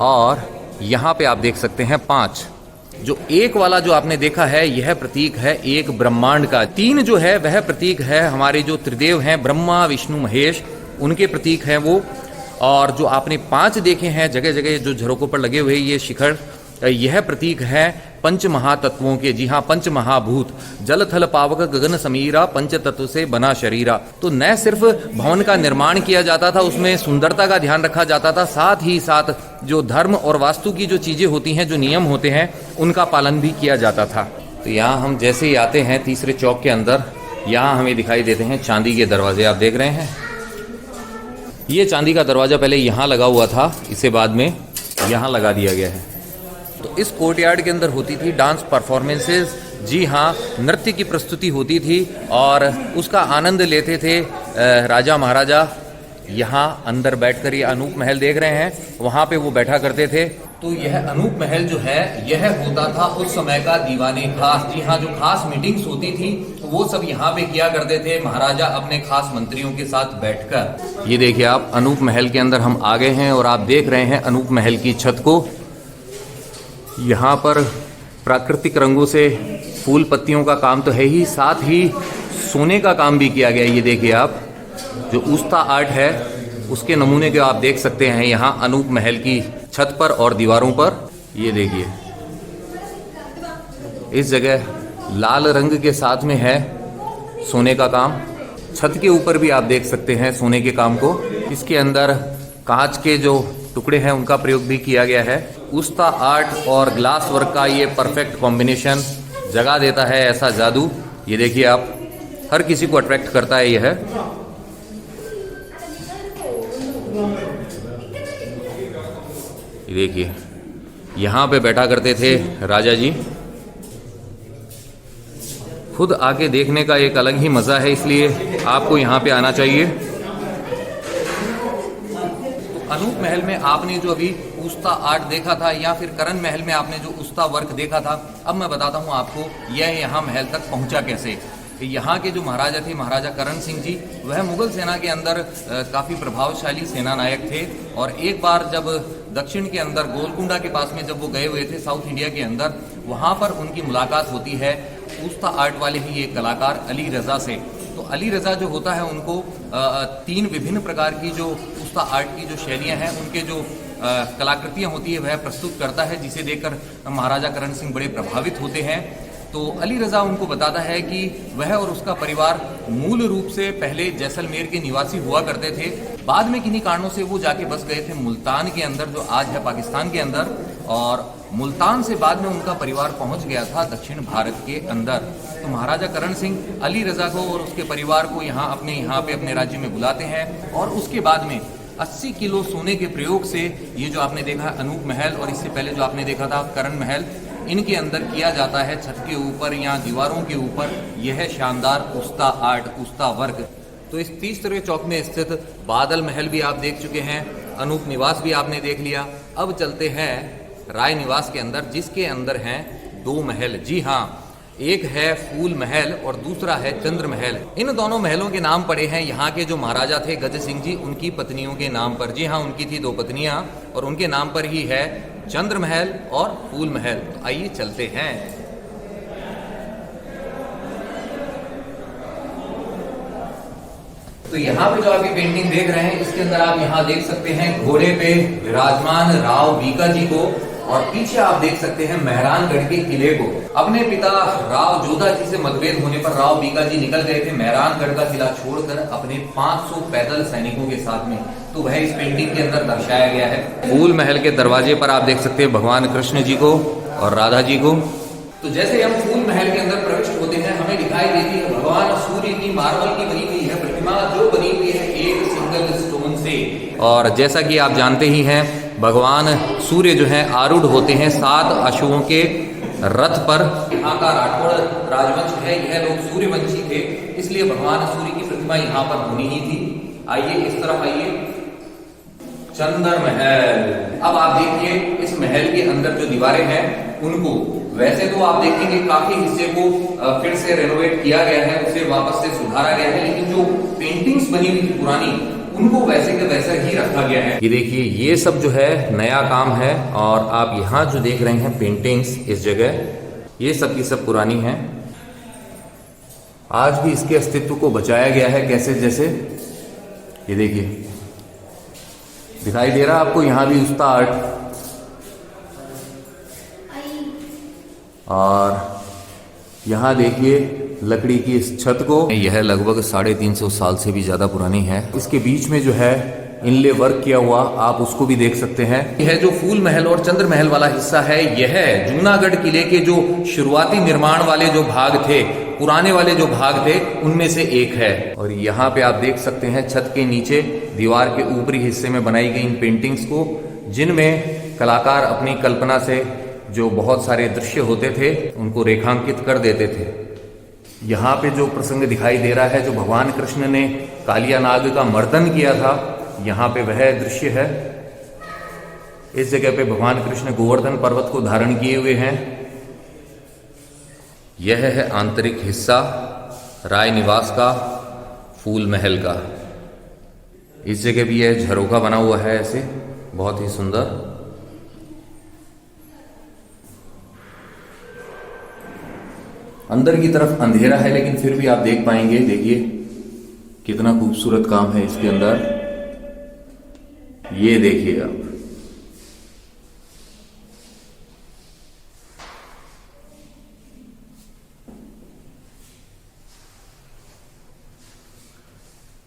और यहाँ पे आप देख सकते हैं 5। जो एक वाला जो आपने देखा है, यह प्रतीक है एक ब्रह्मांड का। 3 जो है वह प्रतीक है हमारे जो त्रिदेव हैं, ब्रह्मा विष्णु महेश, उनके प्रतीक हैं वो। और जो आपने 5 देखे हैं जगह जगह जो झरोकों पर लगे हुए ये शिखर, यह प्रतीक है पंच महातत्वों के। जी हाँ, पंच महाभूत, जल थल पावक गगन समीरा, पंच तत्व से बना शरीरा। तो न सिर्फ भवन का निर्माण किया जाता था, उसमें सुंदरता का ध्यान रखा जाता था, साथ ही साथ जो धर्म और वास्तु की जो चीजें होती हैं, जो नियम होते हैं, उनका पालन भी किया जाता था। तो यहाँ हम जैसे ही आते हैं तीसरे चौक के अंदर, यहाँ हमें दिखाई देते हैं चांदी के दरवाजे। आप देख रहे हैं, ये चांदी का दरवाजा पहले यहाँ लगा हुआ था, इसे बाद में यहाँ लगा दिया गया है। तो इस कोर्टयार्ड के अंदर होती थी डांस परफॉर्मेंसेस। जी हाँ, नृत्य की प्रस्तुति होती थी और उसका आनंद लेते थे राजा महाराजा। यहाँ अंदर बैठकर, ये अनूप महल देख रहे हैं, वहाँ पे वो बैठा करते थे। तो यह अनूप महल जो है, यह होता था उस समय का दीवाने खास। जी हाँ, जो खास मीटिंग्स होती थी वो सब यहाँ पे किया करते थे महाराजा अपने खास मंत्रियों के साथ बैठकर। ये देखिए आप, अनूप महल के अंदर हम आ गए हैं और आप देख रहे हैं अनूप महल की छत को। यहाँ पर प्राकृतिक रंगों से फूल पत्तियों का काम तो है ही, साथ ही सोने का काम भी किया गया है। ये देखिए आप, जो उस्ता आर्ट है उसके नमूने के आप देख सकते हैं यहाँ अनूप महल की छत पर और दीवारों पर। ये देखिए, इस जगह लाल रंग के साथ में है सोने का काम। छत के ऊपर भी आप देख सकते हैं सोने के काम को। इसके अंदर कांच के जो टुकड़े हैं उनका प्रयोग भी किया गया है। उस्ता आर्ट और ग्लास वर्क का ये परफेक्ट कॉम्बिनेशन जगा देता है ऐसा जादू। ये देखिए आप, हर किसी को अट्रैक्ट करता है यह। देखिए, यहाँ पे बैठा करते थे राजा जी। खुद आके देखने का एक अलग ही मज़ा है, इसलिए आपको यहाँ पे आना चाहिए। अनूप महल में आपने जो अभी उस्ता आर्ट देखा था, या फिर करण महल में आपने जो उस्ता वर्क देखा था, अब मैं बताता हूँ आपको यह यहाँ महल तक पहुँचा कैसे। यहाँ के जो महाराजा थे, महाराजा करण सिंह जी, वह मुगल सेना के अंदर काफ़ी प्रभावशाली सेना नायक थे। और एक बार जब दक्षिण के अंदर गोलकुंडा के पास में जब वो गए हुए थे साउथ इंडिया के अंदर, वहाँ पर उनकी मुलाकात होती है उस्ता आर्ट वाले ही एक कलाकार अली रज़ा से। तो अली रज़ा जो होता है, उनको 3 विभिन्न प्रकार की जो उस्ता आर्ट की जो शैलियाँ हैं, उनके जो कलाकृतियाँ होती है वह प्रस्तुत करता है, जिसे देखकर महाराजा करण सिंह बड़े प्रभावित होते हैं। तो अली रज़ा उनको बताता है कि वह और उसका परिवार मूल रूप से पहले जैसलमेर के निवासी हुआ करते थे। बाद में किन्हीं कारणों से वो जाके बस गए थे मुल्तान के अंदर, जो आज है पाकिस्तान के अंदर। और मुल्तान से बाद में उनका परिवार पहुंच गया था दक्षिण भारत के अंदर। तो महाराजा करण सिंह अली रज़ा को और उसके परिवार को यहाँ पे अपने राज्य में बुलाते हैं। और उसके बाद में 80 किलो सोने के प्रयोग से ये जो आपने देखा अनूप महल, और इससे पहले जो आपने देखा था करण महल, इनके अंदर किया जाता है छत के ऊपर या दीवारों के ऊपर यह शानदार उस्ता आर्ट, उस्ता वर्क। तो इस तीसरे चौक में स्थित बादल महल भी आप देख चुके हैं, अनूप निवास भी आपने देख लिया। अब चलते हैं राय निवास के अंदर, जिसके अंदर हैं दो महल। जी हाँ, एक है फूल महल और दूसरा है चंद्र महल। इन दोनों महलों के नाम पड़े हैं यहाँ के जो महाराजा थे गज सिंह जी, उनकी पत्नियों के नाम पर। जी हाँ, उनकी थी 2 पत्नियां और उनके नाम पर ही है चंद्र महल और फूल महल। तो आइए चलते हैं। तो यहाँ पे जो आप ये पेंटिंग देख रहे हैं, इसके अंदर आप यहाँ देख सकते हैं घोड़े पे विराजमान राव बीका जी को, और पीछे आप देख सकते हैं मेहरानगढ़ के किले को। अपने पिता राव जोधा जी से मतभेद होने पर राव बीका जी निकल गए थे मेहरानगढ़ का किला छोड़कर अपने 500 पैदल सैनिकों के साथ में। तो वह इस पेंटिंग के अंदर दर्शाया गया है। फूल महल के दरवाजे पर आप देख सकते हैं भगवान कृष्ण जी को और राधा जी को। तो जैसे हम फूल महल के अंदर प्रविष्ट होते हैं, हमें दिखाई देती है भगवान सूर्य की मार्बल की बनी हुई है प्रतिमा, जो बनी हुई है एक सिंगल स्टोन से। और जैसा कि आप जानते ही हैं, भगवान सूर्य जो है आरूढ़ होते हैं 7 अश्वों के रथ पर। यहाँ का राठौड़ राजवंश है, यह लोग सूर्यवंशी थे, इसलिए भगवान सूर्य की प्रतिमा यहाँ पर होनी ही थी। आइए इस तरफ आइए, चंद्र महल। अब आप देखिए इस महल के अंदर जो दीवारें हैं उनको, वैसे तो आप देखेंगे काफी हिस्से को फिर से रेनोवेट किया गया है, उसे वापस से सुधारा गया है, लेकिन जो पेंटिंग्स बनी हुई थी पुरानी, उनको वैसे के वैसा ही रखा गया है। ये देखिए, ये सब जो है नया काम है, और आप यहाँ जो देख रहे हैं पेंटिंग्स इस जगह, ये सब की सब पुरानी हैं। आज भी इसके अस्तित्व को बचाया गया है कैसे, जैसे ये देखिए दिखाई दे रहा आपको, यहाँ भी उस्ता आर्ट। और यहाँ देखिए लकड़ी की इस छत को, यह लगभग 350 साल से भी ज्यादा पुरानी है। इसके बीच में जो है इनले वर्क किया हुआ, आप उसको भी देख सकते हैं। यह जो फूल महल और चंद्र महल वाला हिस्सा है, यह जूनागढ़ किले के जो शुरुआती निर्माण वाले जो भाग थे, पुराने वाले जो भाग थे, उनमें से एक है। और यहाँ पे आप देख सकते हैं छत के नीचे दीवार के ऊपरी हिस्से में बनाई गई इन पेंटिंग्स को, जिनमें कलाकार अपनी कल्पना से जो बहुत सारे दृश्य होते थे उनको रेखांकित कर देते थे। यहाँ पे जो प्रसंग दिखाई दे रहा है, जो भगवान कृष्ण ने कालिया नाग का मर्दन किया था, यहाँ पे वह दृश्य है। इस जगह पे भगवान कृष्ण गोवर्धन पर्वत को धारण किए हुए हैं। यह है आंतरिक हिस्सा राय निवास का, फूल महल का। इस जगह भी यह झरोखा बना हुआ है ऐसे, बहुत ही सुंदर। अंदर की तरफ अंधेरा है, लेकिन फिर भी आप देख पाएंगे। देखिए कितना खूबसूरत काम है इसके अंदर, ये देखिए आप।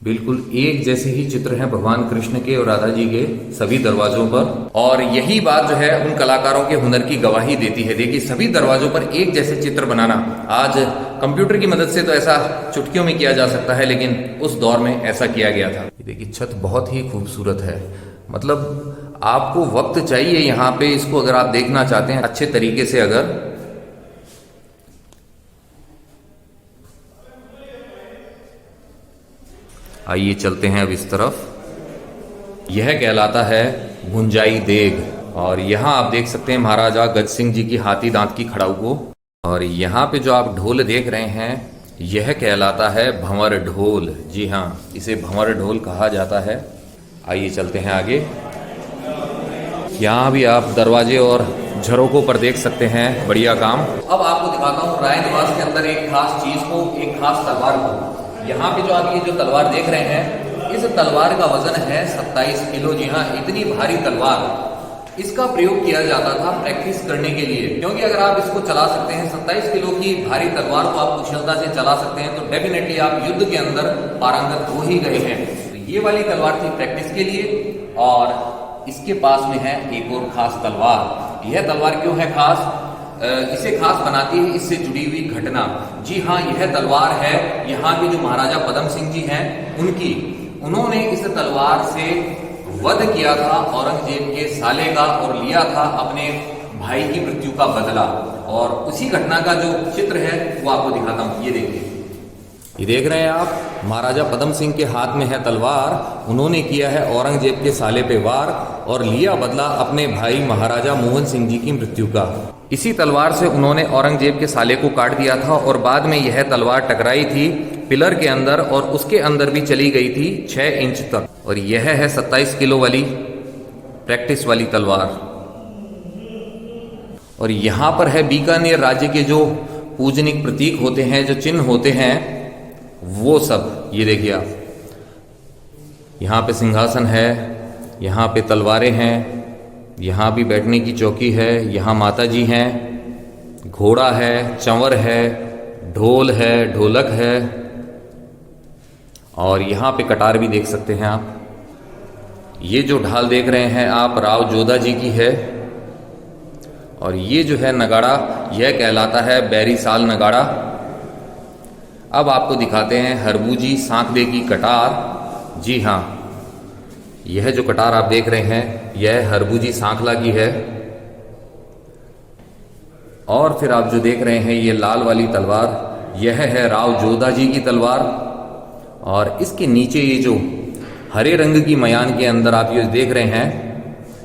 बिल्कुल एक जैसे ही चित्र हैं भगवान कृष्ण के और राधा जी के सभी दरवाजों पर, और यही बात जो है उन कलाकारों के हुनर की गवाही देती है। देखिए सभी दरवाजों पर एक जैसे चित्र बनाना, आज कंप्यूटर की मदद से तो ऐसा चुटकियों में किया जा सकता है, लेकिन उस दौर में ऐसा किया गया था। देखिए छत बहुत ही खूबसूरत है, मतलब आपको वक्त चाहिए यहाँ पे, इसको अगर आप देखना चाहते हैं अच्छे तरीके से। अगर आइए चलते हैं अब इस तरफ। यह कहलाता है भुंजाई देग, और यहाँ आप देख सकते हैं महाराजा गज सिंह जी की हाथी दांत की खड़ाऊ को। और यहाँ पे जो आप ढोल देख रहे हैं, यह कहलाता है भंवर ढोल। जी हाँ, इसे भंवर ढोल कहा जाता है। आइए चलते हैं आगे। यहाँ भी आप दरवाजे और झरोकों पर देख सकते हैं बढ़िया काम। अब आपको दिखाता हूँ राय निवास के अंदर एक खास चीज को, एक खास तलवार को। यहाँ पे जो आप ये जो तलवार देख रहे हैं, इस तलवार का वजन है 27 किलो। जी हाँ, इतनी भारी तलवार, इसका प्रयोग किया जाता था प्रैक्टिस करने के लिए, क्योंकि अगर आप इसको चला सकते हैं, 27 किलो की भारी तलवार को आप कुशलता से चला सकते हैं, तो डेफिनेटली आप युद्ध के अंदर पारंगत हो ही गए हैं। तो ये वाली तलवार थी प्रैक्टिस के लिए, और इसके पास में है एक और खास तलवार। यह तलवार क्यों है खास? इसे खास बनाती है इससे जुड़ी हुई घटना। जी हाँ, यह तलवार है यहाँ के जो महाराजा पदम सिंह जी हैं उनकी। उन्होंने इस तलवार से वध किया था औरंगजेब के साले का, और लिया था अपने भाई की मृत्यु का बदला। और उसी घटना का जो चित्र है वो आपको दिखाता हूँ, ये देखिए। ये देख रहे हैं आप, महाराजा पदम सिंह के हाथ में है तलवार। उन्होंने किया है औरंगजेब के साले पे वार और लिया बदला अपने भाई महाराजा मोहन सिंह जी की मृत्यु का। इसी तलवार से उन्होंने औरंगजेब के साले को काट दिया था और बाद में यह तलवार टकराई थी पिलर के अंदर और उसके अंदर भी चली गई थी 6 इंच तक। और यह है 27 किलो वाली प्रैक्टिस वाली तलवार। और यहाँ पर है बीकानेर राज्य के जो पूजनिक प्रतीक होते हैं, जो चिन्ह होते हैं, वो सब ये देखिए आप। यहाँ पे सिंहासन है, यहाँ पे तलवारें हैं, यहाँ भी बैठने की चौकी है, यहाँ माता जी हैं, घोड़ा है, चंवर है, ढोल है, ढोलक है और यहाँ पे कटार भी देख सकते हैं आप। ये जो ढाल देख रहे हैं आप राव जोधा जी की है। और ये जो है नगाड़ा, यह कहलाता है बैरी साल नगाड़ा। अब आपको दिखाते हैं हरबूजी सांकले की कटार। जी हाँ, यह जो कटार आप देख रहे हैं यह हरबूजी सांकला की है। और फिर आप जो देख रहे हैं ये लाल वाली तलवार, यह है राव जोधा जी की तलवार। और इसके नीचे ये जो हरे रंग की मयान के अंदर आप ये देख रहे हैं,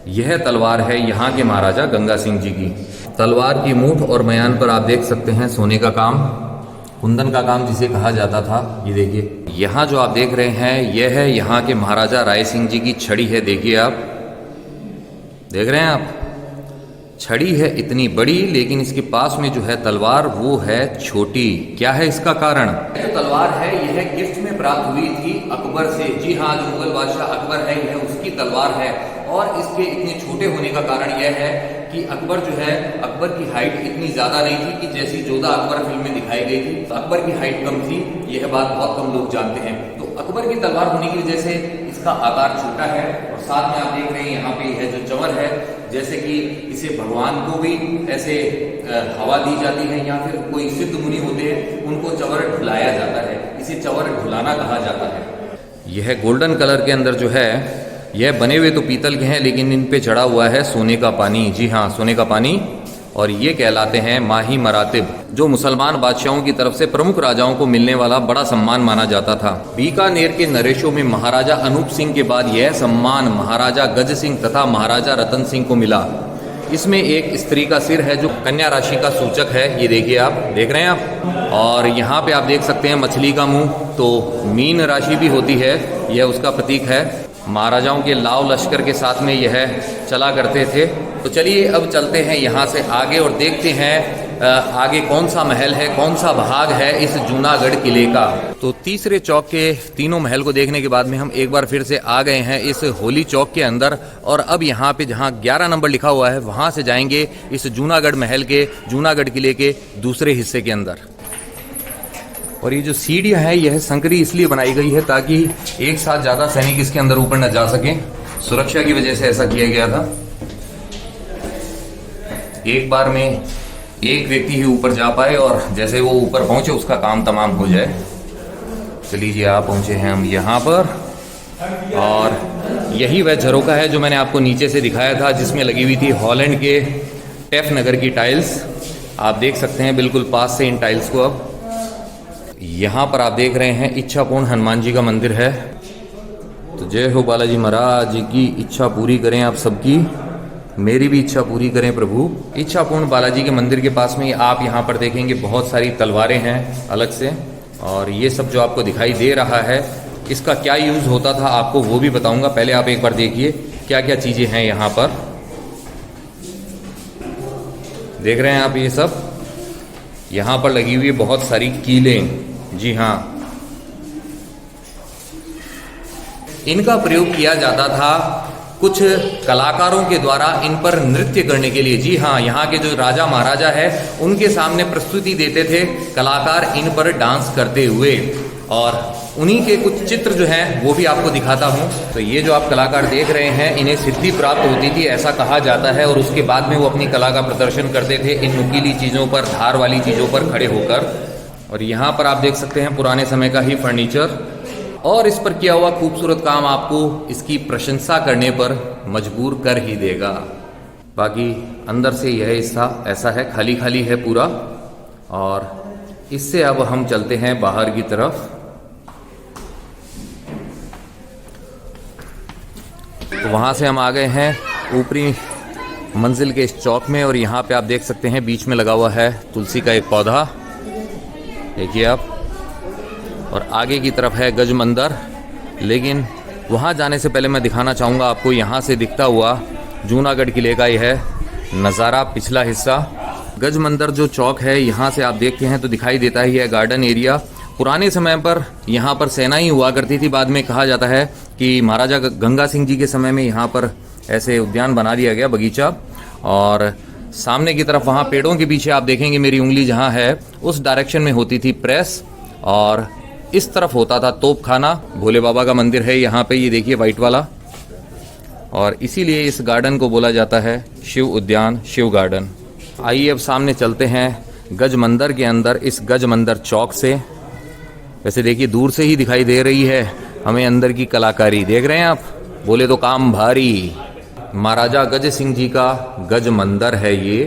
यह तलवार है यहाँ के महाराजा गंगा सिंह जी की। तलवार की मूठ और मयान पर आप देख सकते हैं सोने का काम, कुंदन का काम जिसे कहा जाता था। ये देखिए, यहाँ जो आप देख रहे हैं यह है यहाँ के महाराजा राय सिंह जी की छड़ी है। देखिए आप, देख रहे हैं आप, छड़ी है इतनी बड़ी, लेकिन इसके पास में जो है तलवार वो है छोटी। क्या है इसका कारण? जो तलवार है यह गिफ्ट में प्राप्त हुई थी अकबर से। जी हाँ, जो मुगल बादशाह अकबर है यह उसकी तलवार है। और इसके इतने छोटे होने का कारण यह है कि अकबर जो है, अकबर की हाइट इतनी ज्यादा नहीं थी कि जैसी जोधा अकबर फिल्म में दिखाई गई थी, तो अकबर की हाइट कम थी। यह बात बहुत कम लोग जानते हैं। तो अकबर की तलवार होने की वजह से इसका आकार छोटा है। और साथ में आप देख रहे हैं यहाँ पे यह जो चंवर है, जैसे कि इसे भगवान को भी ऐसे हवा दी जाती है या फिर कोई सिद्ध मुनि होते हैं उनको चंवर ढुलाया जाता है, इसे चंवर ढुलाना कहा जाता है। यह गोल्डन कलर के अंदर जो है, यह बने हुए तो पीतल के हैं लेकिन इन पे चढ़ा हुआ है सोने का पानी। जी हाँ, सोने का पानी। और ये कहलाते हैं माही मरातिब, जो मुसलमान बादशाहों की तरफ से प्रमुख राजाओं को मिलने वाला बड़ा सम्मान माना जाता था। बीकानेर के नरेशों में महाराजा अनूप सिंह के बाद यह सम्मान महाराजा गज सिंह तथा महाराजा रतन सिंह को मिला। इसमें एक स्त्री का सिर है जो कन्या राशि का सूचक है। ये देखिए आप, देख रहे हैं आप। और यहाँ पे आप देख सकते हैं मछली का मुंह, तो मीन राशि भी होती है, यह उसका प्रतीक है। महाराजाओं के लाव लश्कर के साथ में यह चला करते थे। तो चलिए अब चलते हैं यहाँ से आगे और देखते हैं आगे कौन सा महल है, कौन सा भाग है इस जूनागढ़ किले का। तो तीसरे चौक के तीनों महल को देखने के बाद में हम एक बार फिर से आ गए हैं इस होली चौक के अंदर। और अब यहाँ पे जहाँ 11 नंबर लिखा हुआ है वहाँ से जाएंगे इस जूनागढ़ महल के, जूनागढ़ किले के दूसरे हिस्से के अंदर। और ये जो सीढ़ियाँ हैं यह संकरी इसलिए बनाई गई है ताकि एक साथ ज़्यादा सैनिक इसके अंदर ऊपर न जा सकें। सुरक्षा की वजह से ऐसा किया गया था। एक बार में एक व्यक्ति ही ऊपर जा पाए और जैसे वो ऊपर पहुंचे उसका काम तमाम हो जाए। चलिए जी, आप पहुंचे हैं हम यहाँ पर। और यही वह झरोका है जो मैंने आपको नीचे से दिखाया था, जिसमें लगी हुई थी हॉलैंड के टेफ नगर की टाइल्स। आप देख सकते हैं बिल्कुल पास से इन टाइल्स को। अब यहाँ पर आप देख रहे हैं इच्छापूर्ण हनुमान जी का मंदिर है। तो जय हो बालाजी महाराज की इच्छा पूरी करें आप सबकी, मेरी भी इच्छा पूरी करें प्रभु। इच्छापूर्ण बालाजी के मंदिर के पास में आप यहाँ पर देखेंगे बहुत सारी तलवारें हैं अलग से। और ये सब जो आपको दिखाई दे रहा है इसका क्या यूज़ होता था आपको वो भी बताऊंगा। पहले आप एक बार देखिए क्या क्या चीज़ें हैं यहाँ पर। देख रहे हैं आप, ये सब यहाँ पर लगी हुई बहुत सारी कीलें। जी हाँ, इनका प्रयोग किया जाता था कुछ कलाकारों के द्वारा इन पर नृत्य करने के लिए। जी हाँ, यहाँ के जो राजा महाराजा है उनके सामने प्रस्तुति देते थे कलाकार इन पर डांस करते हुए। और उन्हीं के कुछ चित्र जो हैं वो भी आपको दिखाता हूँ। तो ये जो आप कलाकार देख रहे हैं इन्हें सिद्धि प्राप्त होती थी ऐसा कहा जाता है। और उसके बाद में वो अपनी कला का प्रदर्शन करते थे इन नुकीली चीज़ों पर, धार वाली चीज़ों पर खड़े होकर। और यहाँ पर आप देख सकते हैं पुराने समय का ही फर्नीचर और इस पर किया हुआ खूबसूरत काम आपको इसकी प्रशंसा करने पर मजबूर कर ही देगा। बाकी अंदर से यह हिस्सा ऐसा है, खाली खाली है पूरा। और इससे अब हम चलते हैं बाहर की तरफ। तो वहाँ से हम आ गए हैं ऊपरी मंजिल के इस चौक में, और यहाँ पे आप देख सकते हैं बीच में लगा हुआ है तुलसी का एक पौधा, देखिए आप। और आगे की तरफ है गज मंदिर, लेकिन वहाँ जाने से पहले मैं दिखाना चाहूँगा आपको यहाँ से दिखता हुआ जूनागढ़ किले का यह है नज़ारा, पिछला हिस्सा। गज मंदिर जो चौक है, यहाँ से आप देखते हैं तो दिखाई देता है यह गार्डन एरिया। पुराने समय पर यहाँ पर सेनाएं हुआ करती थी। बाद में कहा जाता है कि महाराजा गंगा सिंह जी के समय में यहाँ पर ऐसे उद्यान बना दिया गया, बगीचा। और सामने की तरफ वहाँ पेड़ों के पीछे आप देखेंगे मेरी उंगली जहाँ है उस डायरेक्शन में होती थी प्रेस, और इस तरफ होता था तोपखाना। भोले बाबा का मंदिर है यहाँ पे, ये देखिए वाइट वाला, और इसीलिए इस गार्डन को बोला जाता है शिव उद्यान, शिव गार्डन। आइए अब सामने चलते हैं गज मंदिर के अंदर, इस गज मंदिर चौक से। वैसे देखिए दूर से ही दिखाई दे रही है हमें अंदर की कलाकारी, देख रहे हैं आप, बोले तो काम भारी। महाराजा गज सिंह जी का गज मंदिर है ये।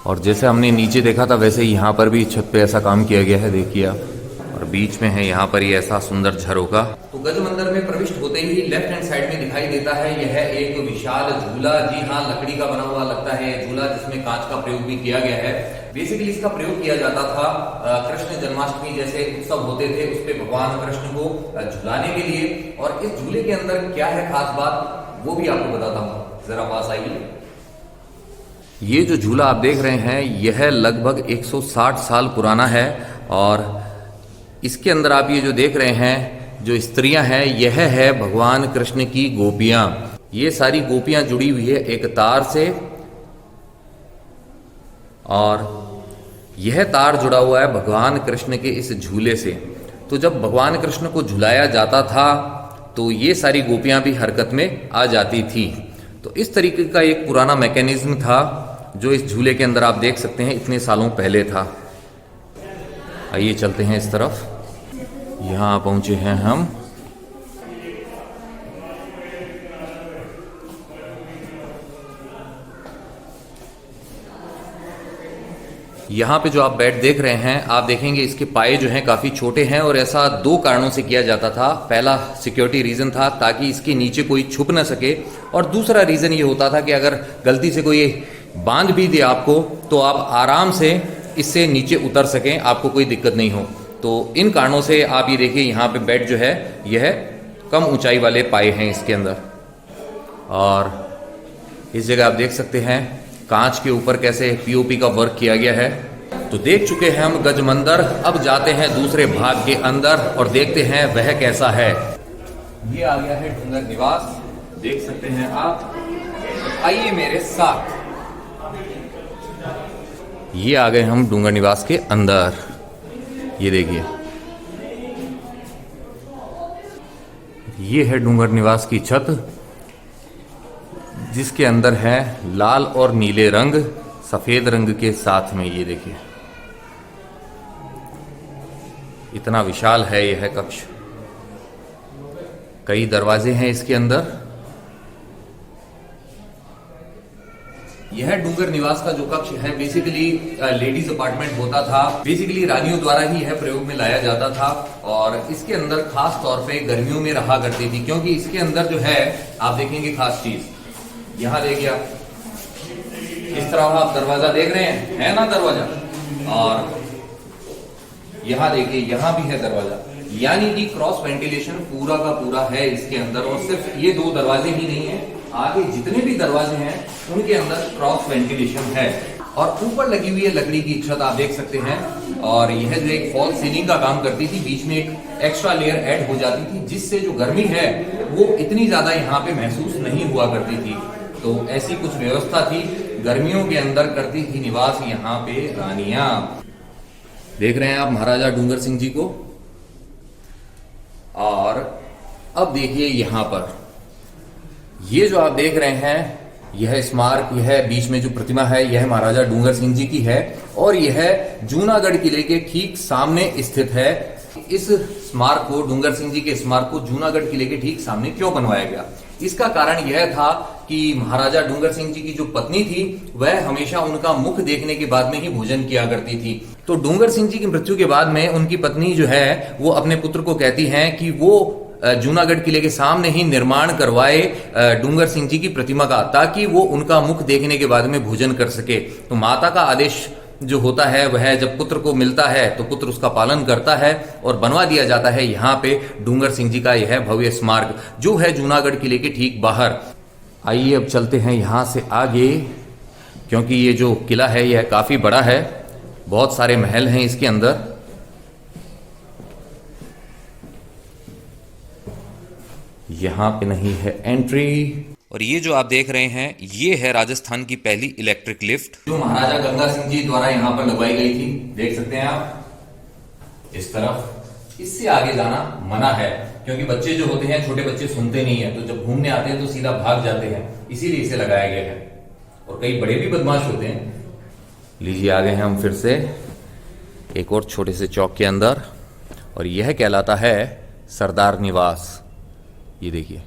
और जैसे हमने नीचे देखा था वैसे ही यहाँ पर भी छत पे ऐसा काम किया गया है, देखिए आप। और बीच में है यहाँ पर ये ऐसा सुंदर झरोका। तो गज मंदिर में प्रविष्ट होते ही लेफ्ट हैंड साइड में दिखाई देता है यह एक विशाल झूला। जी हाँ, लकड़ी का बना हुआ लगता है झूला, जिसमें कांच का प्रयोग भी किया गया है। बेसिकली इसका प्रयोग किया जाता था कृष्ण जन्माष्टमी जैसे उत्सव होते थे उस पे भगवान कृष्ण को झुलाने के लिए। और इस झूले के अंदर क्या है खास बात वो भी आपको बताता हूँ, जरा पास आइए। ये जो झूला आप देख रहे हैं यह लगभग 160 साल पुराना है, और इसके अंदर आप ये जो देख रहे हैं जो स्त्रियां हैं यह है भगवान कृष्ण की गोपियां। ये सारी गोपियां जुड़ी हुई है एक तार से, और यह तार जुड़ा हुआ है भगवान कृष्ण के इस झूले से। तो जब भगवान कृष्ण को झुलाया जाता था तो ये सारी गोपियां भी हरकत में आ जाती थी। तो इस तरीके का एक पुराना मैकेनिज्म था जो इस झूले के अंदर आप देख सकते हैं इतने सालों पहले था। आइए चलते हैं इस तरफ। यहाँ पहुंचे हैं हम। यहाँ पे जो आप बेड देख रहे हैं आप देखेंगे इसके पाए जो हैं काफी छोटे हैं, और ऐसा 2 कारणों से किया जाता था। पहला सिक्योरिटी रीजन था ताकि इसके नीचे कोई छुप ना सके, और दूसरा रीजन ये होता था कि अगर गलती से कोई बांध भी दे आपको तो आप आराम से इससे नीचे उतर सकें, आपको कोई दिक्कत नहीं हो। तो इन कारणों से आप ये देखिए यहाँ पे बेड जो है यह कम ऊंचाई वाले पाए हैं इसके अंदर। और इस जगह आप देख सकते हैं कांच के ऊपर कैसे पीओपी का वर्क किया गया है। तो देख चुके हैं हम गज मंदिर, अब जाते हैं दूसरे भाग के अंदर और देखते हैं वह कैसा है। ये आ गया है डूंगर निवास, देख सकते हैं आप। आइए मेरे साथ, ये आ गए हम डूंगर निवास के अंदर। ये देखिए ये है डूंगर निवास की छत, जिसके अंदर है लाल और नीले रंग सफेद रंग के साथ में। ये देखिए इतना विशाल है यह कक्ष, कई दरवाजे हैं इसके अंदर। यह डूंगर निवास का जो कक्ष है बेसिकली लेडीज अपार्टमेंट होता था। बेसिकली रानियों द्वारा ही यह प्रयोग में लाया जाता था, और इसके अंदर खास तौर पे गर्मियों में रहा करती थी, क्योंकि इसके अंदर जो है आप देखेंगे खास चीज, यहाँ देखिए आप इस तरह आप दरवाजा देख रहे हैं, है ना दरवाजा, और यहाँ देखिए यहाँ भी है दरवाजा, यानी कि क्रॉस वेंटिलेशन पूरा का पूरा है इसके अंदर। और सिर्फ ये 2 दरवाजे ही नहीं है, आगे जितने भी दरवाजे हैं उनके अंदर क्रॉस वेंटिलेशन है। और ऊपर लगी हुई है लकड़ी की छत आप देख सकते हैं, और यह जो एक फॉल सीलिंग का काम करती थी, बीच में एक एक्स्ट्रा लेयर ऐड हो जाती थी, जिससे जो गर्मी है वो इतनी ज्यादा यहाँ पे महसूस नहीं हुआ करती थी। तो ऐसी कुछ व्यवस्था थी, गर्मियों के अंदर करती थी निवास यहाँ पे रानियां। देख रहे हैं आप महाराजा डूंगर सिंह जी को। और अब देखिए यहाँ पर ये जो आप देख रहे हैं यह स्मारक, यह बीच में जो प्रतिमा है यह महाराजा डूंगर सिंह जी की है, और यह जूनागढ़ किले के ठीक सामने स्थित है। इस स्मारक को, डूंगर सिंह जी के स्मारक को जूनागढ़ किले के ठीक सामने क्यों बनवाया गया? इसका कारण यह था कि महाराजा डूंगर सिंह जी की जो पत्नी थी वह हमेशा उनका मुख देखने के बाद में ही भोजन किया करती थी। तो डूंगर सिंह जी की मृत्यु के बाद में उनकी पत्नी जो है वो अपने पुत्र को कहती हैं कि वो जूनागढ़ किले के सामने ही निर्माण करवाए डूंगर सिंह जी की प्रतिमा का, ताकि वो उनका मुख देखने के बाद में भोजन कर सके। तो माता का आदेश जो होता है वह जब पुत्र को मिलता है तो पुत्र उसका पालन करता है और बनवा दिया जाता है यहाँ पे डूंगर सिंह जी का यह भव्य स्मारक जो है जूनागढ़ किले के ठीक बाहर। आइए अब चलते हैं यहाँ से आगे, क्योंकि ये जो किला है यह काफी बड़ा है, बहुत सारे महल हैं इसके अंदर। यहाँ पे नहीं है एंट्री। और ये जो आप देख रहे हैं ये है राजस्थान की पहली इलेक्ट्रिक लिफ्ट जो महाराजा गंगा सिंह जी द्वारा यहाँ पर लगवाई गई थी। देख सकते हैं आप इस तरफ। इससे आगे जाना मना है क्योंकि बच्चे जो होते हैं, छोटे बच्चे सुनते नहीं है, तो जब घूमने आते हैं तो सीधा भाग जाते हैं, इसीलिए इसे लगाया गया है। और कई बड़े भी बदमाश होते हैं। लीजिए आ गए हैं हम फिर से एक और छोटे से चौक के अंदर, और यह कहलाता है सरदार निवास। ये देखिए,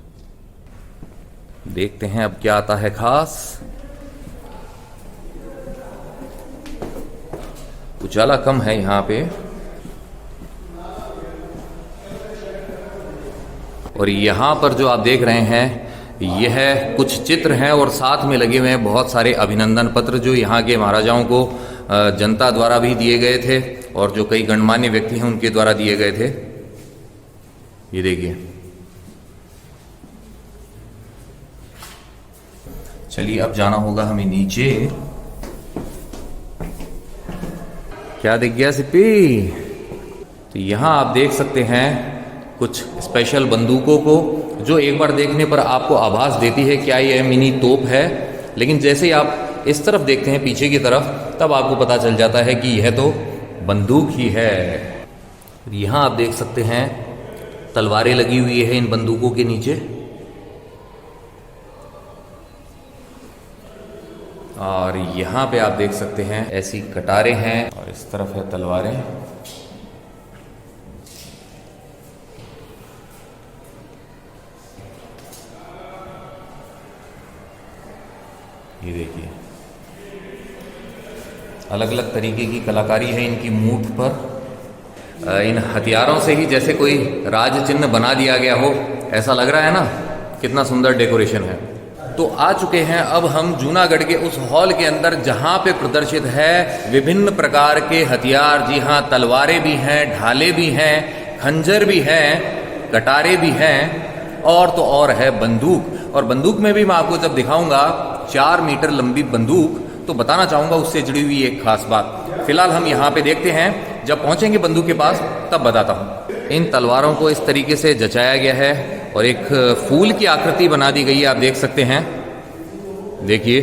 देखते हैं अब क्या आता है खास। उजाला कम है यहाँ पे, और यहाँ पर जो आप देख रहे हैं यह कुछ चित्र हैं और साथ में लगे हुए हैं बहुत सारे अभिनंदन पत्र जो यहाँ के महाराजाओं को जनता द्वारा भी दिए गए थे और जो कई गणमान्य व्यक्ति हैं उनके द्वारा दिए गए थे। ये देखिए, चलिए अब जाना होगा हमें नीचे। क्या दिख गया सिप्पी? तो यहां आप देख सकते हैं कुछ स्पेशल बंदूकों को जो एक बार देखने पर आपको आभास देती है क्या यह मिनी तोप है, लेकिन जैसे ही आप इस तरफ देखते हैं पीछे की तरफ तब आपको पता चल जाता है कि यह तो बंदूक ही है। यहां आप देख सकते हैं तलवारें लगी हुई है इन बंदूकों के नीचे, और यहाँ पे आप देख सकते हैं ऐसी कटारें हैं और इस तरफ है तलवारें। ये देखिए, अलग अलग तरीके की कलाकारी है इनकी मूठ पर। इन हथियारों से ही जैसे कोई राज चिन्ह बना दिया गया हो ऐसा लग रहा है ना, कितना सुंदर डेकोरेशन है। तो आ चुके हैं अब हम जूनागढ़ के उस हॉल के अंदर जहां पे प्रदर्शित है विभिन्न प्रकार के हथियार। जी हाँ, तलवारें भी हैं, ढाले भी हैं, खंजर भी हैं, कटारे भी हैं, और तो और है बंदूक। और बंदूक में भी मैं आपको जब दिखाऊंगा 4 मीटर लंबी बंदूक तो बताना चाहूंगा उससे जुड़ी हुई एक खास बात। फिलहाल हम यहाँ पे देखते हैं, जब पहुंचेंगे बंदूक के पास तब बताता हूँ। इन तलवारों को इस तरीके से जचाया गया है और एक फूल की आकृति बना दी गई है, आप देख सकते हैं। देखिए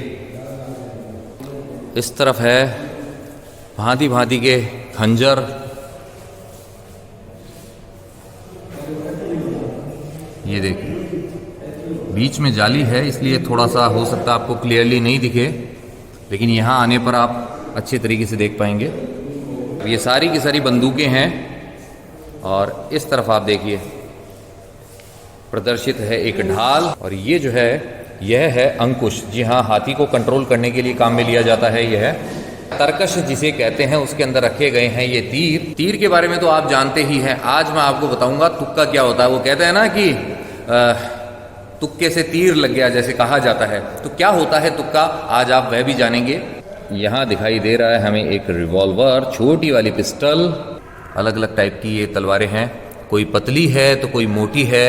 इस तरफ है भांति भांति के खंजर, ये देखिए बीच में जाली है इसलिए थोड़ा सा हो सकता है आपको क्लियरली नहीं दिखे, लेकिन यहाँ आने पर आप अच्छे तरीके से देख पाएंगे। ये सारी की सारी बंदूकें हैं और इस तरफ आप देखिए प्रदर्शित है एक ढाल, और ये जो है यह है अंकुश। जी हाँ, हाथी को कंट्रोल करने के लिए काम में लिया जाता है। यह तरकश जिसे कहते हैं, उसके अंदर रखे गए हैं ये तीर। तीर के बारे में तो आप जानते ही हैं, आज मैं आपको बताऊंगा तुक्का क्या होता है। वो कहते हैं ना कि तुक्के से तीर लग गया, जैसे कहा जाता है। तो क्या होता है तुक्का, आज आप वह भी जानेंगे। यहाँ दिखाई दे रहा है हमें एक रिवॉल्वर, छोटी वाली पिस्टल, अलग अलग टाइप की ये तलवारें हैं। कोई पतली है तो कोई मोटी है,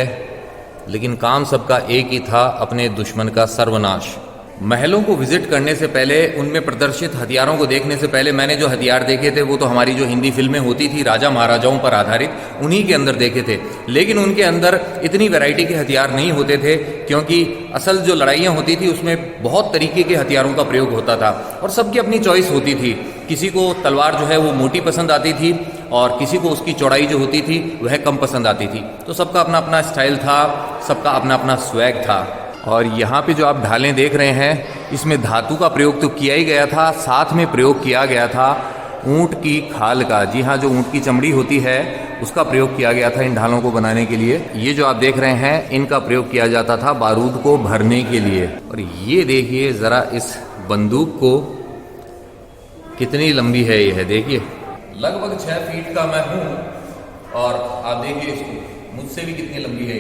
लेकिन काम सबका एक ही था, अपने दुश्मन का सर्वनाश। महलों को विजिट करने से पहले, उनमें प्रदर्शित हथियारों को देखने से पहले मैंने जो हथियार देखे थे वो तो हमारी जो हिंदी फिल्में होती थी राजा महाराजाओं पर आधारित, उन्हीं के अंदर देखे थे। लेकिन उनके अंदर इतनी वैरायटी के हथियार नहीं होते थे, क्योंकि असल जो लड़ाइयाँ होती थी उसमें बहुत तरीके के हथियारों का प्रयोग होता था और सबकी अपनी चॉइस होती थी। किसी को तलवार जो है वो मोटी पसंद आती थी और किसी को उसकी चौड़ाई जो होती थी वह कम पसंद आती थी। तो सबका अपना अपना स्टाइल था, सबका अपना अपना स्वैग था। और यहाँ पे जो आप ढालें देख रहे हैं इसमें धातु का प्रयोग तो किया ही गया था, साथ में प्रयोग किया गया था ऊँट की खाल का। जी हाँ, जो ऊँट की चमड़ी होती है उसका प्रयोग किया गया था इन ढालों को बनाने के लिए। ये जो आप देख रहे हैं इनका प्रयोग किया जाता था बारूद को भरने के लिए। और ये देखिए ज़रा इस बंदूक को, कितनी लंबी है ये है, देखिए लगभग 6 फीट का मैं हूँ और आप देखिए इसको, मुझसे भी कितनी लंबी है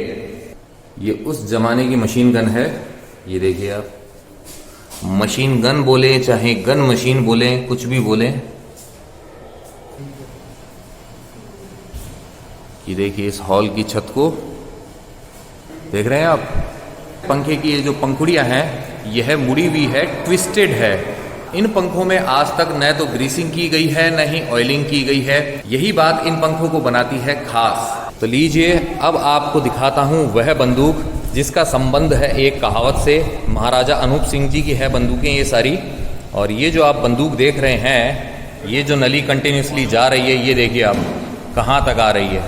ये उस जमाने की मशीन गन है। ये देखिए आप, मशीन गन बोले चाहे गन मशीन बोले, कुछ भी बोले। ये देखिए इस हॉल की छत को देख रहे हैं आप, पंखे की ये जो पंखुड़ियां हैं यह मुड़ी हुई है, ट्विस्टेड है। इन पंखों में आज तक न तो ग्रीसिंग की गई है न ही ऑयलिंग की गई है। यही बात इन पंखों को बनाती है खास। तो लीजिए अब आपको दिखाता हूं वह बंदूक जिसका संबंध है एक कहावत से। महाराजा अनूप सिंह जी की है बंदूकें ये सारी। और ये जो आप बंदूक देख रहे हैं, ये जो नली कंटिन्यूसली जा रही है, ये देखिए आप कहाँ तक आ रही है,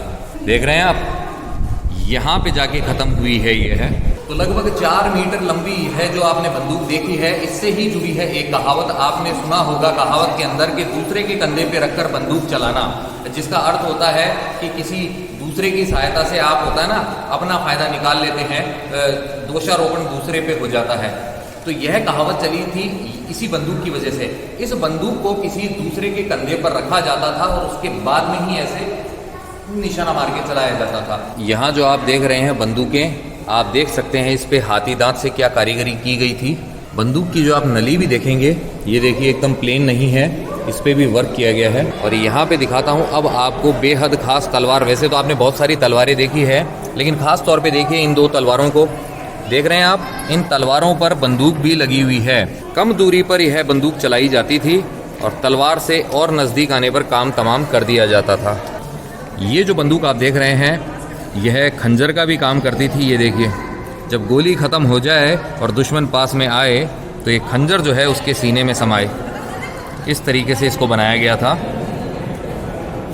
देख रहे हैं आप, यहाँ पे जाके ख़त्म हुई है ये है। तो लगभग 4 मीटर लंबी है जो आपने बंदूक देखी है, इससे ही जुड़ी है एक कहावत। आपने सुना होगा कहावत के अंदर कि दूसरे के कंधे पे रखकर बंदूक चलाना, जिसका अर्थ होता है कि किसी दूसरे की सहायता से आप होता है ना अपना फायदा निकाल लेते हैं, दोषारोपण दूसरे पे हो जाता है। तो यह कहावत चली थी इसी बंदूक की वजह से। इस बंदूक को किसी दूसरे के कंधे पर रखा जाता था और उसके बाद में ही ऐसे निशाना मार के चलाया जाता था। यहाँ जो आप देख रहे हैं बंदूकें, आप देख सकते हैं इस पे हाथी दांत से क्या कारीगरी की गई थी। बंदूक की जो आप नली भी देखेंगे, ये देखिए एकदम प्लेन नहीं है, इस पे भी वर्क किया गया है। और यहाँ पे दिखाता हूँ अब आपको बेहद खास तलवार। वैसे तो आपने बहुत सारी तलवारें देखी है, लेकिन खास तौर पे देखिए इन 2 तलवारों को, देख रहे हैं आप, इन तलवारों पर बंदूक भी लगी हुई है। कम दूरी पर यह बंदूक चलाई जाती थी और तलवार से और नज़दीक आने पर काम तमाम कर दिया जाता था। ये जो बंदूक आप देख रहे हैं यह खंजर का भी काम करती थी। ये देखिए जब गोली ख़त्म हो जाए और दुश्मन पास में आए तो ये खंजर जो है उसके सीने में समाए, इस तरीके से इसको बनाया गया था।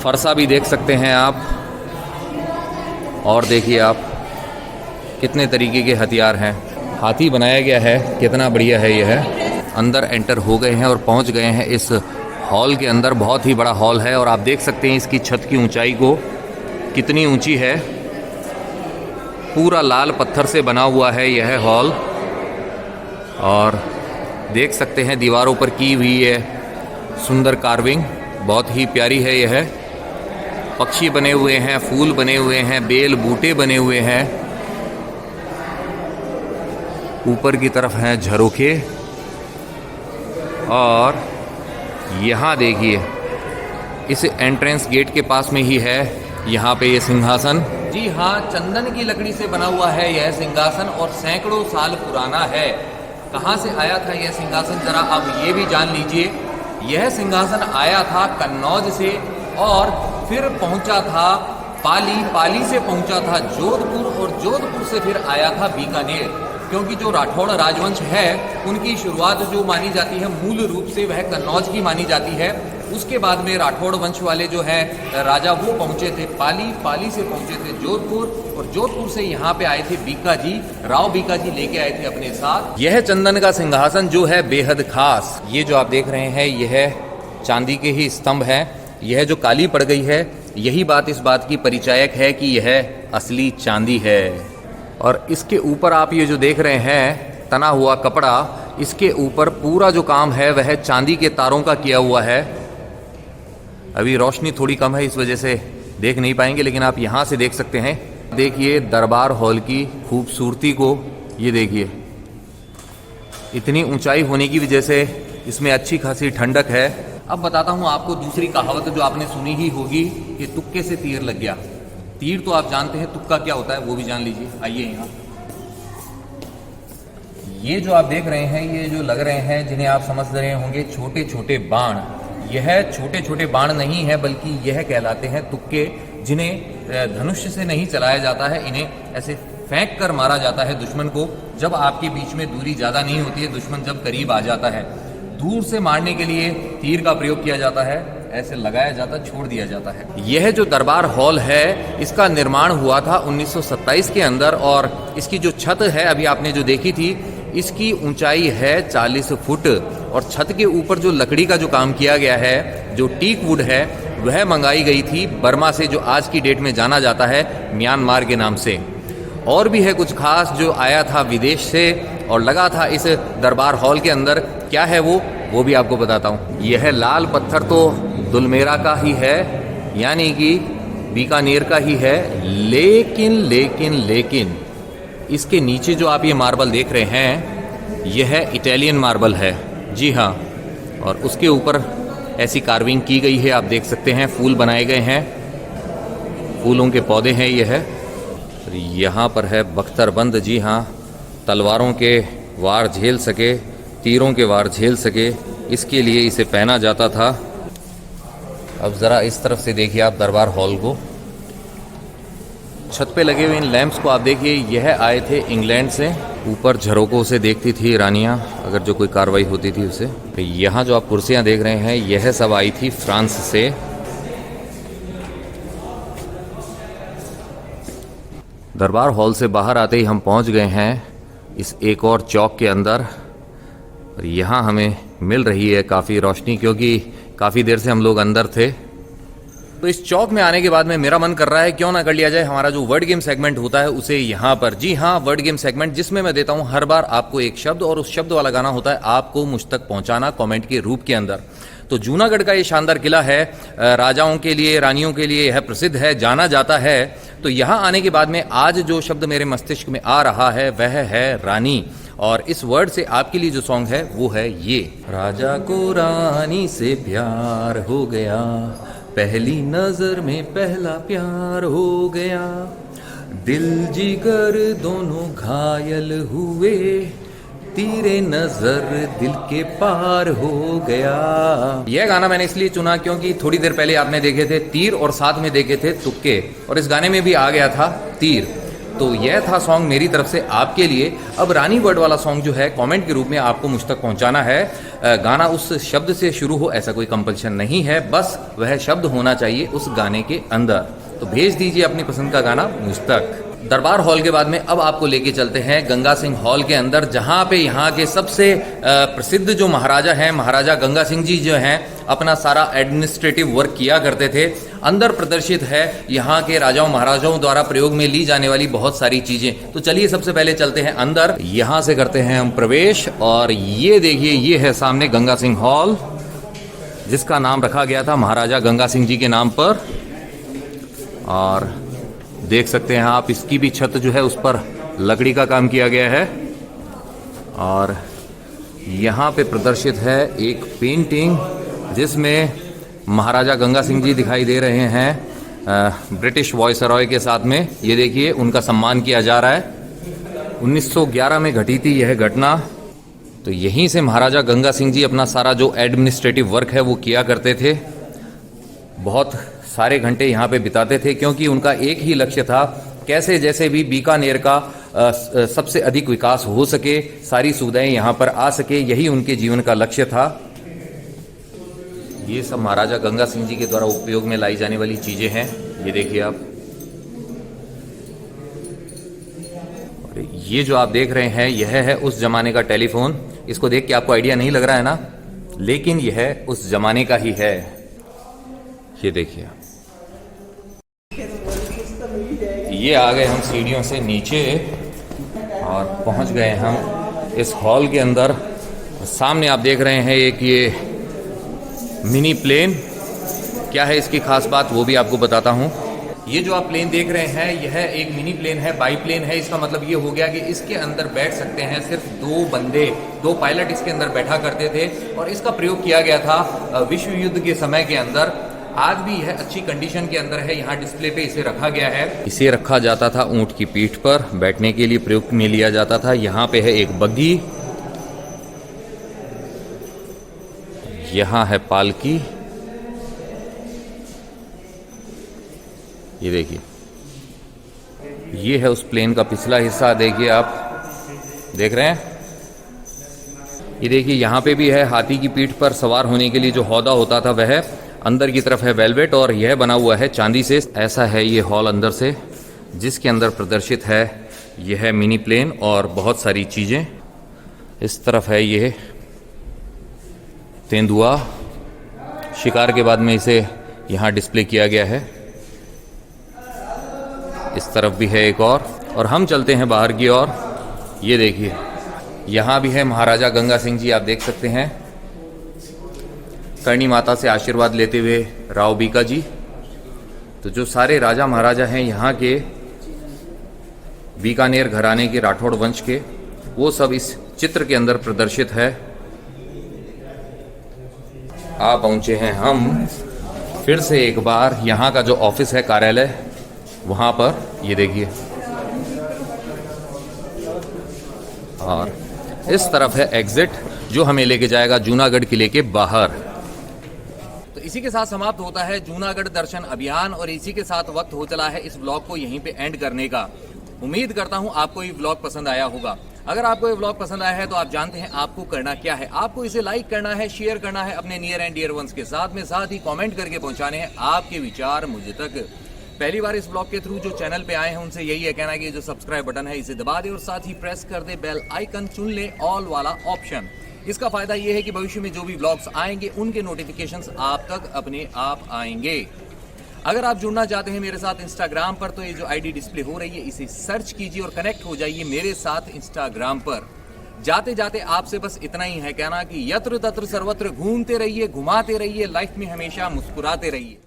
फरसा भी देख सकते हैं आप, और देखिए आप कितने तरीके के हथियार हैं। हाथी बनाया गया है, कितना बढ़िया है यह है। अंदर एंटर हो गए हैं और पहुंच गए हैं इस हॉल के अंदर। बहुत ही बड़ा हॉल है और आप देख सकते हैं इसकी छत की ऊंचाई को, कितनी ऊंची है। पूरा लाल पत्थर से बना हुआ है यह हॉल। और देख सकते हैं दीवारों पर की हुई है सुंदर कार्विंग, बहुत ही प्यारी है यह। पक्षी बने हुए हैं, फूल बने हुए हैं, बेल बूटे बने हुए हैं। ऊपर की तरफ हैं झरोखे। और यहाँ देखिए इस एंट्रेंस गेट के पास में ही है यहाँ पे ये सिंहासन। जी हाँ, चंदन की लकड़ी से बना हुआ है यह सिंहासन और सैकड़ों साल पुराना है। कहाँ से आया था यह सिंहासन, जरा अब ये भी जान लीजिए। यह सिंहासन आया था कन्नौज से और फिर पहुंचा था पाली, पाली से पहुंचा था जोधपुर और जोधपुर से फिर आया था बीकानेर। क्योंकि जो राठौड़ राजवंश है उनकी शुरुआत जो मानी जाती है मूल रूप से वह कन्नौज की मानी जाती है। उसके बाद में राठौड़ वंश वाले जो है राजा वो पहुंचे थे पाली, पाली से पहुंचे थे जोधपुर और जोधपुर से यहाँ पे आए थे बीकाजी, राव बीकाजी लेके आए थे अपने साथ। यह चंदन का सिंहासन जो है बेहद खास। ये जो आप देख रहे हैं यह चांदी के ही स्तंभ है। यह जो काली पड़ गई है यही बात इस बात की परिचायक है कि यह असली चांदी है। और इसके ऊपर आप ये जो देख रहे हैं तना हुआ कपड़ा, इसके ऊपर पूरा जो काम है वह चांदी के तारों का किया हुआ है। अभी रोशनी थोड़ी कम है इस वजह से देख नहीं पाएंगे, लेकिन आप यहाँ से देख सकते हैं। देखिए दरबार हॉल की खूबसूरती को, ये देखिए इतनी ऊंचाई होने की वजह से इसमें अच्छी खासी ठंडक है। अब बताता हूँ आपको दूसरी कहावत जो आपने सुनी ही होगी कि तुक्के से तीर लग गया। तीर तो आप जानते हैं, तुक्का क्या होता है वो भी जान लीजिए। आइए यहाँ, ये जो आप देख रहे हैं, ये जो लग रहे हैं जिन्हें आप समझ रहे होंगे छोटे छोटे बाण, यह छोटे छोटे बाण नहीं है बल्कि यह कहलाते हैं तुक्के, जिन्हें धनुष से नहीं चलाया जाता है। इन्हें ऐसे फेंक कर मारा जाता है दुश्मन को। जब आपके बीच में दूरी ज़्यादा नहीं होती है, दुश्मन जब करीब आ जाता है, दूर से मारने के लिए तीर का प्रयोग किया जाता है। ऐसे लगाया जाता, छोड़ दिया जाता है। यह जो दरबार हॉल है इसका निर्माण हुआ था 1927 के अंदर और इसकी जो छत है अभी आपने जो देखी थी, इसकी ऊंचाई है 40 फुट और छत के ऊपर जो लकड़ी का जो काम किया गया है, जो टीक वुड है, वह मंगाई गई थी बर्मा से, जो आज की डेट में जाना जाता है म्यांमार के नाम से। और भी है कुछ खास जो आया था विदेश से और लगा था इस दरबार हॉल के अंदर। क्या है वो भी आपको बताता हूँ। यह लाल पत्थर तो दुलमेरा का ही है, यानी कि बीकानेर का ही है, लेकिन इसके नीचे जो आप ये मार्बल देख रहे हैं यह इटालियन मार्बल है। जी हाँ, और उसके ऊपर ऐसी कार्विंग की गई है, आप देख सकते हैं, फूल बनाए गए हैं, फूलों के पौधे हैं यह। यहाँ पर है बख्तरबंद। जी हाँ, तलवारों के वार झेल सके, तीरों के वार झेल सके, इसके लिए इसे पहना जाता था। अब ज़रा इस तरफ से देखिए आप दरबार हॉल को, छत पे लगे हुए इन लैंप्स को आप देखिए, यह आए थे इंग्लैंड से। ऊपर झरोकों से देखती थी रानियां अगर जो कोई कार्रवाई होती थी उसे। तो यहाँ जो आप कुर्सियाँ देख रहे हैं यह सब आई थी फ्रांस से। दरबार हॉल से बाहर आते ही हम पहुँच गए हैं इस एक और चौक के अंदर। और यहाँ हमें मिल रही है काफ़ी रोशनी, क्योंकि काफ़ी देर से हम लोग अंदर थे। तो इस चौक में आने के बाद में मेरा मन कर रहा है क्यों ना कर लिया जाए हमारा जो वर्ड गेम सेगमेंट होता है उसे यहाँ पर। जी हाँ, वर्ड गेम सेगमेंट, जिसमें मैं देता हूँ हर बार आपको एक शब्द, और उस शब्द वाला गाना होता है आपको मुझ तक पहुँचाना कमेंट के रूप के अंदर। तो जूनागढ़ का ये शानदार किला है, राजाओं के लिए, रानियों के लिए यह प्रसिद्ध है, जाना जाता है। तो यहाँ आने के बाद में आज जो शब्द मेरे मस्तिष्क में आ रहा है वह है रानी। और इस वर्ड से आपके लिए जो सॉन्ग है वो है ये। राजा को रानी से प्यार हो गया, पहली नजर में पहला प्यार हो गया, दिल जिगर दोनों घायल हुए, तेरे नजर दिल के पार हो गया। यह गाना मैंने इसलिए चुना क्योंकि थोड़ी देर पहले आपने देखे थे तीर और साथ में देखे थे तुक्के, और इस गाने में भी आ गया था तीर। तो यह था सॉन्ग मेरी तरफ से आपके लिए। अब रानी वर्ड वाला सॉन्ग जो है कमेंट के रूप में आपको मुझ तक पहुंचाना है। गाना उस शब्द से शुरू हो ऐसा कोई कंपल्शन नहीं है, बस वह शब्द होना चाहिए उस गाने के अंदर। तो भेज दीजिए अपनी पसंद का गाना मुझ तक। दरबार हॉल के बाद में अब आपको लेके चलते हैं गंगा सिंह हॉल के अंदर, जहां पे यहाँ के सबसे प्रसिद्ध जो महाराजा हैं, महाराजा गंगा सिंह जी जो हैं, अपना सारा एडमिनिस्ट्रेटिव वर्क किया करते थे। अंदर प्रदर्शित है यहाँ के राजाओं महाराजाओं द्वारा प्रयोग में ली जाने वाली बहुत सारी चीजें। तो चलिए सबसे पहले चलते हैं अंदर, यहाँ से करते हैं हम प्रवेश। और ये देखिए, ये है सामने गंगा सिंह हॉल, जिसका नाम रखा गया था महाराजा गंगा सिंह जी के नाम पर। और देख सकते हैं आप, इसकी भी छत जो है उस पर लकड़ी का काम किया गया है। और यहाँ पे प्रदर्शित है एक पेंटिंग जिसमें महाराजा गंगा सिंह जी दिखाई दे रहे हैं ब्रिटिश वायसरॉय के साथ में। ये देखिए, उनका सम्मान किया जा रहा है। 1911 में घटी थी यह घटना। तो यहीं से महाराजा गंगा सिंह जी अपना सारा जो एडमिनिस्ट्रेटिव वर्क है वो किया करते थे। बहुत सारे घंटे यहाँ पे बिताते थे, क्योंकि उनका एक ही लक्ष्य था, कैसे जैसे भी बीकानेर का सबसे अधिक विकास हो सके, सारी सुविधाएं यहाँ पर आ सके, यही उनके जीवन का लक्ष्य था। ये सब महाराजा गंगा सिंह जी के द्वारा उपयोग में लाई जाने वाली चीजें हैं। ये देखिए आप, और ये जो आप देख रहे हैं यह है उस जमाने का टेलीफोन। इसको देख के आपको आइडिया नहीं लग रहा है ना, लेकिन यह उस जमाने का ही है। ये देखिए, ये आ गए हम सीढ़ियों से नीचे और पहुंच गए हम इस हॉल के अंदर। सामने आप देख रहे हैं एक ये मिनी प्लेन। क्या है इसकी खास बात वो भी आपको बताता हूं। ये जो आप प्लेन देख रहे हैं यह एक मिनी प्लेन है, बाई प्लेन है। इसका मतलब ये हो गया कि इसके अंदर बैठ सकते हैं सिर्फ 2 बंदे, 2 पायलट इसके अंदर बैठा करते थे। और इसका प्रयोग किया गया था विश्व युद्ध के समय के अंदर। आज भी यह अच्छी कंडीशन के अंदर है। यहाँ डिस्प्ले पे इसे रखा गया है। इसे रखा जाता था ऊंट की पीठ पर, बैठने के लिए प्रयोग में लिया जाता था। यहाँ पे है एक बग्गी, यहाँ है पालकी। ये देखिए, ये है उस प्लेन का पिछला हिस्सा। देखिए आप देख रहे हैं, ये देखिए यहाँ पे भी है हाथी की पीठ पर सवार होने के लिए जो हौदा होता था वह। अंदर की तरफ है वेलवेट और यह बना हुआ है चांदी से। ऐसा है ये हॉल अंदर से, जिसके अंदर प्रदर्शित है यह मिनी प्लेन और बहुत सारी चीज़ें। इस तरफ है ये तेंदुआ, शिकार के बाद में इसे यहाँ डिस्प्ले किया गया है। इस तरफ भी है एक और हम चलते हैं बाहर की ओर। ये देखिए, यहाँ भी है महाराजा गंगा सिंह जी, आप देख सकते हैं, करणी माता से आशीर्वाद लेते हुए राव बीका जी। तो जो सारे राजा महाराजा हैं यहाँ के, बीकानेर घराने के, राठौड़ वंश के, वो सब इस चित्र के अंदर प्रदर्शित है। आ पहुंचे हैं हम फिर से एक बार यहाँ का जो ऑफिस है, कार्यालय, वहाँ पर। ये देखिए, और इस तरफ है एग्जिट जो हमें लेके जाएगा जूनागढ़ किले के बाहर। तो इसी के साथ समाप्त होता है जूनागढ़ दर्शन अभियान और इसी के साथ वक्त हो चला है इस ब्लॉग को यहीं पे एंड करने का। उम्मीद करता हूं आपको ये व्लॉग पसंद आया होगा। अगर आपको ये व्लॉग पसंद आया है तो आप जानते हैं आपको करना क्या है। आपको इसे लाइक करना है, शेयर करना है अपने नियर एंड डियर वंस के साथ में, साथ ही कमेंट करके पहुंचाने हैं आपके विचार मुझे तक। पहली बार इस ब्लॉग के थ्रू जो चैनल पे आए हैं उनसे यही है कहना कि जो सब्सक्राइब बटन है इसे दबा दे और साथ ही प्रेस कर दे बेल आइकन, चुन ले ऑल वाला ऑप्शन। इसका फायदा ये है कि भविष्य में जो भी व्लॉग्स आएंगे उनके नोटिफिकेशंस आप तक अपने आप आएंगे। अगर आप जुड़ना चाहते हैं मेरे साथ इंस्टाग्राम पर तो ये जो आईडी डिस्प्ले हो रही है इसे सर्च कीजिए और कनेक्ट हो जाइए मेरे साथ इंस्टाग्राम पर। जाते जाते आपसे बस इतना ही है कहना कि यत्र तत्र सर्वत्र घूमते रहिए, घुमाते रहिए, लाइफ में हमेशा मुस्कुराते रहिए।